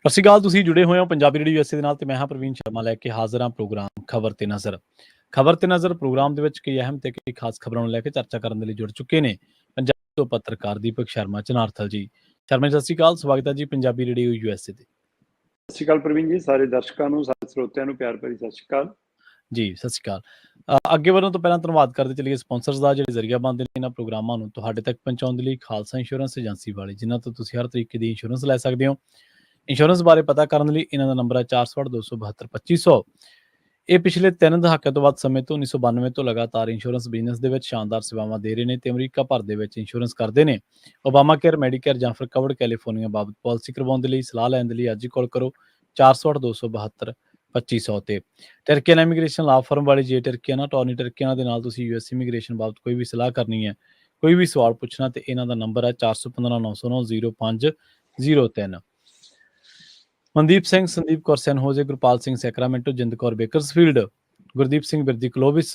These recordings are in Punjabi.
ਸਤਿ ਸ਼੍ਰੀ ਅਕਾਲ। ਤੁਸੀਂ ਜੁੜੇ ਹੋਏ ਹੋ ਪੰਜਾਬੀ ਰੇਡੀਓ ਯੂਐਸਏ ਦੇ ਨਾਲ ਤੇ ਮੈਂ ਹਾਂ ਪ੍ਰਵੀਨ ਸ਼ਰਮਾ ਲੈ ਕੇ ਹਾਜ਼ਰ ਹਾਂ ਪ੍ਰੋਗਰਾਮ ਖਬਰ ਤੇ ਨਜ਼ਰ। ਖਬਰ ਤੇ ਨਜ਼ਰ ਪ੍ਰੋਗਰਾਮ ਦੇ ਵਿੱਚ ਕਈ ਅਹਿਮ ਤੇ ਕਈ ਖਾਸ ਖਬਰਾਂ ਨੂੰ ਲੈ ਕੇ ਚਰਚਾ ਕਰਨ ਦੇ ਲਈ ਜੁੜ ਚੁੱਕੇ ਨੇ ਪੰਜਾਬ ਤੋਂ ਪੱਤਰਕਾਰ ਦੀਪਕ ਸ਼ਰਮਾ ਚਨਾਰਥਲ ਜੀ। ਸ਼ਰਮਾ ਜੀ, ਸਤਿ ਸ਼੍ਰੀ ਅਕਾਲ। ਸਵਾਗਤ ਹੈ ਜੀ ਪੰਜਾਬੀ ਰੇਡੀਓ ਯੂਐਸਏ ਤੇ। ਸਤਿ ਸ਼੍ਰੀ ਅਕਾਲ ਪ੍ਰਵੀਨ ਜੀ, ਸਾਰੇ ਦਰਸ਼ਕਾਂ ਨੂੰ, ਸਾਰੇ ਸਰੋਤਿਆਂ ਨੂੰ ਪਿਆਰ ਭਰੀ ਸਤਿ ਸ਼੍ਰੀ ਅਕਾਲ ਜੀ। ਸਤਿ ਸ਼੍ਰੀ ਅਕਾਲ। ਅੱਗੇ ਵਧਣ ਤੋਂ ਪਹਿਲਾਂ ਧੰਨਵਾਦ ਕਰਦੇ ਚੱਲੀਏ ਸਪਾਂਸਰਸ ਦਾ, ਜਿਹੜੇ ਜ਼ਰੀਆ ਬਣਦੇ ਨੇ ਇਹਨਾਂ ਪ੍ਰੋਗਰਾਮਾਂ ਨੂੰ ਤੁਹਾਡੇ ਤੱਕ ਪਹੁੰਚਾਉਣ ਦੇ ਲਈ। ਖਾਲਸਾ ਇੰਸ਼ੋਰੈਂਸ ਏਜੰਸੀ ਵਾਲੇ, ਜਿਨ੍ਹਾਂ ਤੋਂ ਤੁਸੀਂ ਹਰ ਤਰੀਕੇ ਦੀ ਇੰਸ਼ੋਰੈਂਸ ਲੈ ਸਕਦੇ ਹੋ। ਇੰਸ਼ੋਰੈਂਸ ਬਾਰੇ ਪਤਾ ਕਰਨ ਲਈ ਇਹਨਾਂ ਦਾ ਨੰਬਰ ਹੈ 468 272 2500। ਇਹ ਪਿਛਲੇ 3 ਦਹਾਕਿਆਂ ਤੋਂ ਵੱਧ ਸਮੇਂ ਤੋਂ 1992 ਤੋਂ ਲਗਾਤਾਰ ਇੰਸ਼ੋਰੈਂਸ ਬਿਜ਼ਨਸ ਦੇ ਵਿੱਚ ਸ਼ਾਨਦਾਰ ਸੇਵਾਵਾਂ ਦੇ ਰਹੇ ਨੇ ਤੇ ਅਮਰੀਕਾ ਭਰ ਦੇ ਵਿੱਚ ਇੰਸ਼ੋਰੈਂਸ ਕਰਦੇ ਨੇ। ਓਬਾਮਾ ਕੇਅਰ, ਮੈਡੀਕੇਅਰ ਜਾਂ ਫਿਰ ਕਵਰਡ ਕੈਲੀਫੋਰਨੀਆ ਬਾਬਤ ਪਾਲਿਸੀ ਕਰਵਾਉਣ ਦੇ ਲਈ ਸਲਾਹ ਲੈਣ ਦੇ ਲਈ ਅੱਜ ਹੀ ਕਾਲ ਕਰੋ 468 272 2500 ਤੇ। ਟਰਕੀਅਨ ਇਮੀਗ੍ਰੇਸ਼ਨ ਲਾ ਫਰਮ ਵਾਲੀ ਜੇ ਟਰਕੀਅਨ ਟੌਰਨੀ ਟਰਕੀਅਨ ਦੇ ਨਾਲ ਤੁਸੀਂ ਯੂਐਸ ਇਮੀਗ੍ਰੇਸ਼ਨ ਬਾਬਤ ਕੋਈ ਵੀ ਸਲਾਹ ਕਰਨੀ ਹੈ, ਕੋਈ ਵੀ ਸਵਾਲ ਪੁੱਛਣਾ, ਤੇ ਇਹਨਾਂ ਦਾ ਨੰਬਰ ਹੈ 415 909 0503। Mandeep Singh, Sandeep Kaur San Jose, Gurpal Singh Sacramento, Jind Kaur Bakersfield, Gurdeep Singh Birdi ਕਲੋਵਿਸ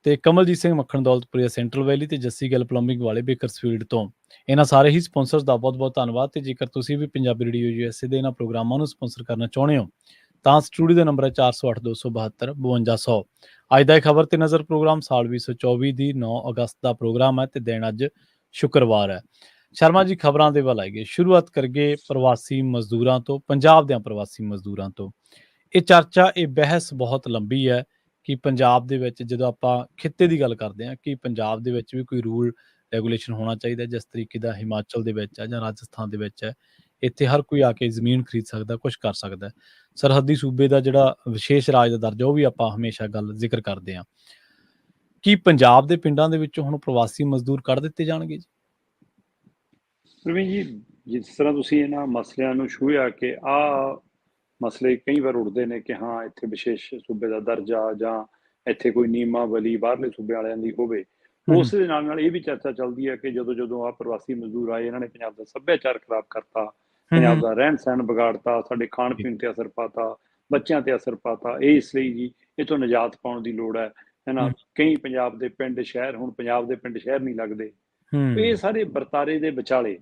ਤੇ ਕਮਲਜੀਤ ਸਿੰਘ ਮੱਖਣ ਦੌਲਤਪੁਰੀਆ ਸੈਂਟਰਲ ਵੈਲੀ ਤੇ ਜੱਸੀ ਗਿੱਲ ਪਲੰਬਿੰਗ ਵਾਲੇ ਬੇਕਰਸਫੀਲਡ ਤੋਂ। ਇਹਨਾਂ ਸਾਰੇ ਹੀ ਸਪਾਂਸਰਸ ਦਾ ਬਹੁਤ ਬਹੁਤ ਧੰਨਵਾਦ। ਤੇ ਜੇਕਰ ਤੁਸੀਂ ਵੀ ਪੰਜਾਬੀ ਰੇਡੀਓ ਯੂਐਸਏ ਦੇ ਇਹਨਾਂ ਪ੍ਰੋਗਰਾਮਾਂ ਨੂੰ ਸਪਾਂਸਰ ਕਰਨਾ ਚਾਹੁੰਦੇ ਹੋ ਤਾਂ ਸਟੂਡੀਓ ਦਾ ਨੰਬਰ ਹੈ 408 272 5200। ਅੱਜ ਦਾ ਇਹ ਖਬਰ ਤੇ ਨਜ਼ਰ ਪ੍ਰੋਗਰਾਮ ਸਾਲ 2024 ਦੀ 9 ਅਗਸਤ ਦਾ ਪ੍ਰੋਗਰਾਮ ਹੈ ਤੇ ਦਿਨ ਅੱਜ ਸ਼ੁੱਕਰਵਾਰ ਹੈ। ਸ਼ਰਮਾ ਜੀ, ਖਬਰਾਂ ਦੇ ਵੱਲ ਆਈਏ। ਸ਼ੁਰੂਆਤ ਕਰਗੇ ਪ੍ਰਵਾਸੀ ਮਜ਼ਦੂਰਾਂ ਤੋਂ, ਪੰਜਾਬ ਦੇ ਪ੍ਰਵਾਸੀ ਮਜ਼ਦੂਰਾਂ ਤੋਂ। ਇਹ ਚਰਚਾ, ਇਹ ਬਹਿਸ ਬਹੁਤ ਲੰਬੀ ਹੈ ਕਿ ਪੰਜਾਬ ਦੇ ਵਿੱਚ, ਜਦੋਂ ਆਪਾਂ ਖਿੱਤੇ ਦੀ ਗੱਲ ਕਰਦੇ ਹਾਂ, ਕਿ ਪੰਜਾਬ ਦੇ ਵਿੱਚ ਵੀ ਕੋਈ ਰੂਲ ਰੈਗੂਲੇਸ਼ਨ ਹੋਣਾ ਚਾਹੀਦਾ ਜਿਸ ਤਰੀਕੇ ਦਾ ਹਿਮਾਚਲ ਦੇ ਵਿੱਚ ਹੈ ਜਾਂ ਰਾਜਸਥਾਨ ਦੇ ਵਿੱਚ ਹੈ। ਇੱਥੇ ਹਰ ਕੋਈ ਆ ਕੇ ਜ਼ਮੀਨ ਖਰੀਦ ਸਕਦਾ, ਕੁਛ ਕਰ ਸਕਦਾ। ਸਰਹੱਦੀ ਸੂਬੇ ਦਾ ਜਿਹੜਾ ਵਿਸ਼ੇਸ਼ ਰਾਜ ਦਾ ਦਰਜਾ, ਉਹ ਵੀ ਆਪਾਂ ਹਮੇਸ਼ਾ ਗੱਲ ਜ਼ਿਕਰ ਕਰਦੇ ਹਾਂ। ਕੀ ਪੰਜਾਬ ਦੇ ਪਿੰਡਾਂ ਦੇ ਵਿੱਚੋਂ ਹੁਣ ਪ੍ਰਵਾਸੀ ਮਜ਼ਦੂਰ ਕੱਢ ਦਿੱਤੇ ਜਾਣਗੇ ਜੀ? ਪ੍ਰਵੀਨ ਜੀ, ਜਿਸ ਤਰ੍ਹਾਂ ਤੁਸੀਂ ਇਹਨਾਂ ਮਸਲਿਆਂ ਨੂੰ ਛੂਹਿਆ ਕਿ ਆਹ ਮਸਲੇ ਕਈ ਵਾਰ ਉੱਠਦੇ ਨੇ ਕਿ ਹਾਂ ਇੱਥੇ ਵਿਸ਼ੇਸ਼ ਸੂਬੇ ਦਾ ਦਰਜਾ ਜਾਂ ਇੱਥੇ ਕੋਈ ਨਿਯਮਾਵਲੀ ਬਾਹਰਲੇ ਸੂਬੇ ਵਾਲਿਆਂ ਦੀ ਹੋਵੇ, ਉਸ ਦੇ ਨਾਲ ਇਹ ਵੀ ਚਰਚਾ ਚੱਲਦੀ ਹੈ ਕਿ ਜਦੋਂ ਆਹ ਪ੍ਰਵਾਸੀ ਮਜ਼ਦੂਰ ਆਏ, ਇਹਨਾਂ ਨੇ ਪੰਜਾਬ ਦਾ ਸੱਭਿਆਚਾਰ ਖਰਾਬ ਕਰਤਾ, ਪੰਜਾਬ ਦਾ ਰਹਿਣ ਸਹਿਣ ਵਿਗਾੜਤਾ, ਸਾਡੇ ਖਾਣ ਪੀਣ ਤੇ ਅਸਰ ਪਾਤਾ, ਬੱਚਿਆਂ ਤੇ ਅਸਰ ਪਾਤਾ। ਇਹ ਇਸ ਲਈ ਜੀ ਇਹ ਤੋਂ ਨਿਜਾਤ ਪਾਉਣ ਦੀ ਲੋੜ ਹੈ ਨਾ। ਕਈ ਪੰਜਾਬ ਦੇ ਪਿੰਡ ਸ਼ਹਿਰ, ਹੁਣ ਪੰਜਾਬ ਦੇ ਪਿੰਡ ਸ਼ਹਿਰ ਨਹੀਂ ਲੱਗਦੇ। ਇਹ ਸਾਰੇ ਵਰਤਾਰੇ ਦੇ ਵਿਚਾਲੇ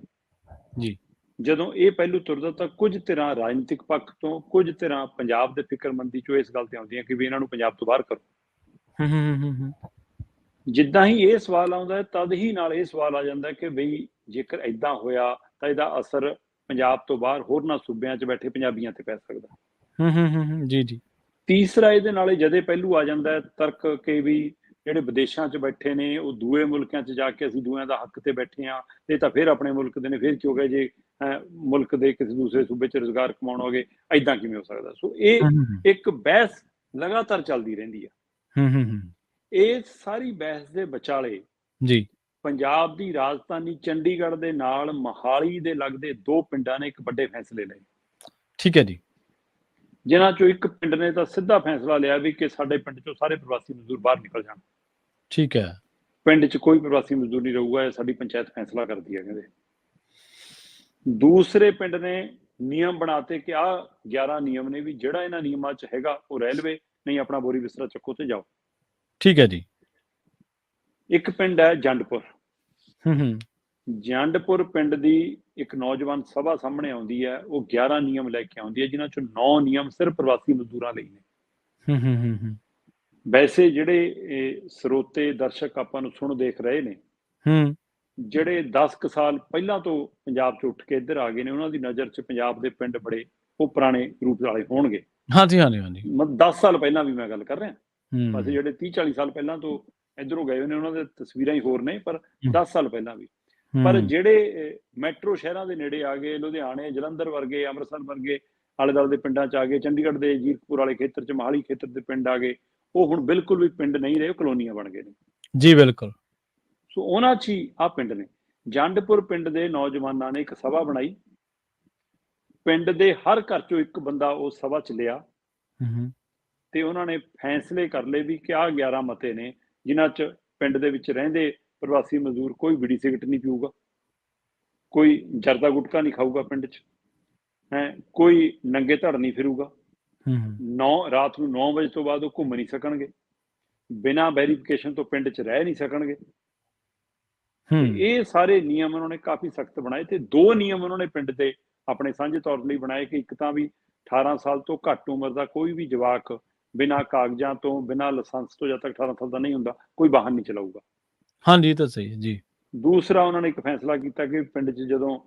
ਜੀ ਜਦੋਂ ਇਹ ਪਹਿਲੂ ਤੁਰਦਾ ਤਾਂ ਕੁਝ ਧਿਰਾਂ ਰਾਜਨੀਤਿਕ ਪੱਖ ਤੋਂ, ਕੁਝ ਧਿਰਾਂ ਪੰਜਾਬ ਦੇ ਫਿਕਰਮੰਦੀ ਚੋਂ ਇਸ ਗੱਲ ਤੇ ਆਉਂਦੀਆਂ ਕਿ ਵੀ ਇਹਨਾਂ ਨੂੰ ਪੰਜਾਬ ਤੋਂ ਬਾਹਰ ਕਰੋ। ਜਿੱਦਾਂ ਹੀ ਇਹ ਸਵਾਲ ਆਉਂਦਾ ਹੈ, ਤਦ ਹੀ ਨਾਲ ਇਹ ਸਵਾਲ ਆ ਜਾਂਦਾ ਕਿ ਬਈ ਜੇਕਰ ਏਦਾਂ ਹੋਇਆ ਤਾਂ ਇਹਦਾ ਅਸਰ ਪੰਜਾਬ ਤੋਂ ਬਾਹਰ ਹੋਰਨਾਂ ਸੂਬਿਆਂ 'ਚ ਬੈਠੇ ਪੰਜਾਬੀਆਂ ਤੇ ਪੈ ਸਕਦਾ। ਜੀ। ਤੀਸਰਾ ਇਹਦੇ ਨਾਲ ਜਦੇ ਪਹਿਲੂ ਆ ਜਾਂਦਾ ਹੈ ਤਰਕ ਕਿ ਵੀ ਜਿਹੜੇ ਵਿਦੇਸ਼ਾਂ 'ਚ ਬੈਠੇ ਨੇ, ਉਹ ਦੂਏ ਮੁਲਕਾਂ 'ਚ ਜਾ ਕੇ ਅਸੀਂ ਦੂਆਂ ਦਾ ਹੱਕ ਤੇ ਬੈਠੇ ਹਾਂ, ਇਹ ਤਾਂ ਫਿਰ ਆਪਣੇ ਮੁਲਕ ਦੇ ਨੇ, ਫਿਰ ਕੀ ਹੋ ਗਿਆ ਜੇ ਮੁਲਕ ਦੇ ਕਿਸੇ ਦੂਸਰੇ ਸੂਬੇ 'ਚ ਰੁਜ਼ਗਾਰ ਕਮਾਉਣ ਹੋ ਗਏ, ਏਦਾਂ ਕਿਵੇਂ ਹੋ ਸਕਦਾ? ਸੋ ਇਹ ਇੱਕ ਬਹਿਸ ਲਗਾਤਾਰ ਚੱਲਦੀ ਰਹਿੰਦੀ ਆ। ਇਹ ਸਾਰੀ ਬਹਿਸ ਦੇ ਵਿਚਾਲੇ ਜੀ ਪੰਜਾਬ ਦੀ ਰਾਜਧਾਨੀ ਚੰਡੀਗੜ੍ਹ ਦੇ ਨਾਲ ਮੋਹਾਲੀ ਦੇ ਲੱਗਦੇ 2 ਪਿੰਡਾਂ ਨੇ ਇੱਕ ਵੱਡੇ ਫੈਸਲੇ ਲਏ। ਠੀਕ ਹੈ ਜੀ। ਜਿਨ੍ਹਾਂ ਚੋਂ ਇੱਕ ਪਿੰਡ ਨੇ ਤਾਂ ਸਿੱਧਾ ਫੈਸਲਾ ਲਿਆ ਵੀ ਕਿ ਸਾਡੇ ਪਿੰਡ ਚੋਂ ਸਾਰੇ ਪ੍ਰਵਾਸੀ ਮਜ਼ਦੂਰ ਬਾਹਰ ਨਿਕਲ ਜਾਣ। ਠੀਕ ਹੈ। ਪਿੰਡ 'ਚ ਕੋਈ ਪ੍ਰਵਾਸੀ ਮਜ਼ਦੂਰ ਨਹੀਂ ਰਹੂਗਾ, ਇਹ ਸਾਡੀ ਪੰਚਾਇਤ ਫੈਸਲਾ ਕਰਦੀ ਹੈ ਕਹਿੰਦੇ। ਦੂਸਰੇ ਪਿੰਡ ਨੇ ਨਿਯਮ ਬਣਾਤੇ ਕਿ ਆਹ 11 ਨਿਯਮ ਨੇ ਵੀ ਜਿਹੜਾ ਇਹਨਾਂ ਨਿਯਮਾਂ 'ਚ ਹੈਗਾ ਉਹ ਰਹਿ ਲਵੇ, ਨਹੀਂ ਆਪਣਾ ਬੋਰੀ ਬਿਸਤਰਾ ਚੱਕੋ ਤੇ ਜਾਓ। ਠੀਕ ਹੈ ਜੀ। ਇੱਕ ਪਿੰਡ ਹੈ ਜੰਡਪੁਰ। ਜੰਡਪੁਰ ਪਿੰਡ ਦੀ ਇੱਕ ਨੌਜਵਾਨ ਸਭਾ ਸਾਹਮਣੇ ਆਉਂਦੀ ਹੈ, ਉਹ 11 ਨਿਯਮ ਲੈ ਕੇ ਆਉਂਦੀ ਹੈ, ਜਿਨ੍ਹਾਂ ਚੋਂ 9 ਨਿਯਮ ਸਿਰਫ ਪ੍ਰਵਾਸੀ ਮਜ਼ਦੂਰਾਂ ਲਈ ਨੇ। ਵੈਸੇ ਜਿਹੜੇ ਸਰੋਤੇ ਦਰਸ਼ਕ ਆਪਾਂ ਨੂੰ ਸੁਣ ਦੇਖ ਰਹੇ ਨੇ, ਜਿਹੜੇ 10 ਕੁ ਸਾਲ ਪਹਿਲਾਂ ਤੋਂ ਪੰਜਾਬ 'ਚ ਉੱਠ ਕੇ ਇੱਧਰ ਆ ਗਏ ਨੇ, ਉਹਨਾਂ ਦੀ ਨਜ਼ਰ 'ਚ ਪੰਜਾਬ ਦੇ ਪਿੰਡ ਬੜੇ ਉਹ ਪੁਰਾਣੇ ਰੂਪ ਵਾਲੇ ਹੋਣਗੇ। ਹਾਂਜੀ। 10 ਸਾਲ ਪਹਿਲਾਂ ਵੀ ਮੈਂ ਗੱਲ ਕਰ ਰਿਹਾ, ਬਸ ਜਿਹੜੇ 30-40 ਸਾਲ ਪਹਿਲਾਂ ਤੋਂ ਇੱਧਰੋਂ ਗਏ ਹੋਏ ਨੇ ਉਹਨਾਂ ਦੇ ਤਸਵੀਰਾਂ ਹੀ ਹੋਰ ਨੇ, ਪਰ 10 ਸਾਲ ਪਹਿਲਾਂ ਵੀ। ਪਰ ਜਿਹੜੇ ਮੈਟਰੋ ਸ਼ਹਿਰਾਂ ਦੇ ਨੇੜੇ ਆ ਗਏ, ਲੁਧਿਆਣੇ, ਜਲੰਧਰ ਵਰਗੇ, ਅੰਮ੍ਰਿਤਸਰ ਵਰਗੇ ਆਲੇ ਦੁਆਲੇ ਦੇ ਪਿੰਡਾਂ 'ਚ ਆ ਗਏ, ਚੰਡੀਗੜ੍ਹ ਦੇ ਜੀਰਕਪੁਰ ਵਾਲੇ ਖੇਤਰ 'ਚ, ਮੋਹਾਲੀ ਖੇਤਰ ਦੇ ਪਿੰਡ ਆ ਗਏ, ਉਹ ਹੁਣ ਬਿਲਕੁਲ ਵੀ ਪਿੰਡ ਨਹੀਂ ਰਹੇ, ਕਲੋਨੀਆਂ ਬਣ ਗਏ ਨੇ। ਜੀ ਬਿਲਕੁਲ। ਸੋ ਉਹਨਾਂ 'ਚ ਹੀ ਆਹ ਪਿੰਡ ਨੇ। ਜੰਡਪੁਰ ਪਿੰਡ ਦੇ ਨੌਜਵਾਨਾਂ ਨੇ ਇੱਕ ਸਭਾ ਬਣਾਈ, ਪਿੰਡ ਦੇ ਹਰ ਘਰ 'ਚੋਂ ਇੱਕ ਬੰਦਾ ਉਸ ਸਭਾ 'ਚ ਲਿਆ ਤੇ ਉਹਨਾਂ ਨੇ ਫੈਸਲੇ ਕਰ ਲਏ ਵੀ ਕਿ ਆਹ 11 ਮਤੇ ਨੇ ਜਿਨ੍ਹਾਂ 'ਚ ਪਿੰਡ ਦੇ ਵਿੱਚ ਰਹਿੰਦੇ ਪ੍ਰਵਾਸੀ ਮਜ਼ਦੂਰ ਕੋਈ ਬੀੜੀ ਸਿਗਰਟ ਨਹੀਂ ਪੀਊਗਾ, ਕੋਈ ਜਰਦਾ ਗੁਟਕਾ ਨਹੀਂ ਖਾਊਗਾ ਪਿੰਡ 'ਚ, ਕੋਈ ਨੰਗੇ ਧੜ ਨਹੀਂ ਫਿਰੂਗਾ, ਰਾਤ ਨੂੰ 9 ਵਜੇ ਤੋਂ ਬਾਅਦ ਉਹ ਘੁੰਮ ਨਹੀਂ ਸਕਣਗੇ, ਬਿਨਾਂ ਵੈਰੀਫਿਕੇਸ਼ਨ ਤੋਂ ਪਿੰਡ 'ਚ ਰਹਿ ਨਹੀਂ ਸਕਣਗੇ। ਇਹ ਸਾਰੇ ਨਿਯਮ ਉਹਨਾਂ ਨੇ ਕਾਫੀ ਸਖਤ ਬਣਾਏ ਤੇ 2 ਨਿਯਮ ਉਹਨਾਂ ਨੇ ਪਿੰਡ ਦੇ ਆਪਣੇ ਸਾਂਝੇ ਤੌਰ ਲਈ ਬਣਾਏ ਕਿ ਇੱਕ ਤਾਂ ਵੀ 18 ਸਾਲ ਤੋਂ ਘੱਟ ਉਮਰ ਦਾ ਕੋਈ ਵੀ ਜਵਾਕ ਬਿਨਾਂ ਕਾਗਜ਼ਾਂ ਤੋਂ, ਬਿਨਾਂ ਲਾਇਸੈਂਸ ਤੋਂ, ਜਦ ਤੱਕ 18 ਸਾਲ ਦਾ ਨਹੀਂ ਹੁੰਦਾ, ਕੋਈ ਵਾਹਨ ਨਹੀਂ ਚਲਾਊਗਾ। ਹਾਂਜੀ, ਇਹ ਤਾਂ ਸਹੀ ਹੈ ਜੀ। ਦੂਸਰਾ ਉਹਨਾਂ ਨੇ ਇੱਕ ਫੈਸਲਾ ਕੀਤਾ ਕਿ ਪਿੰਡ 'ਚ ਜਦੋਂ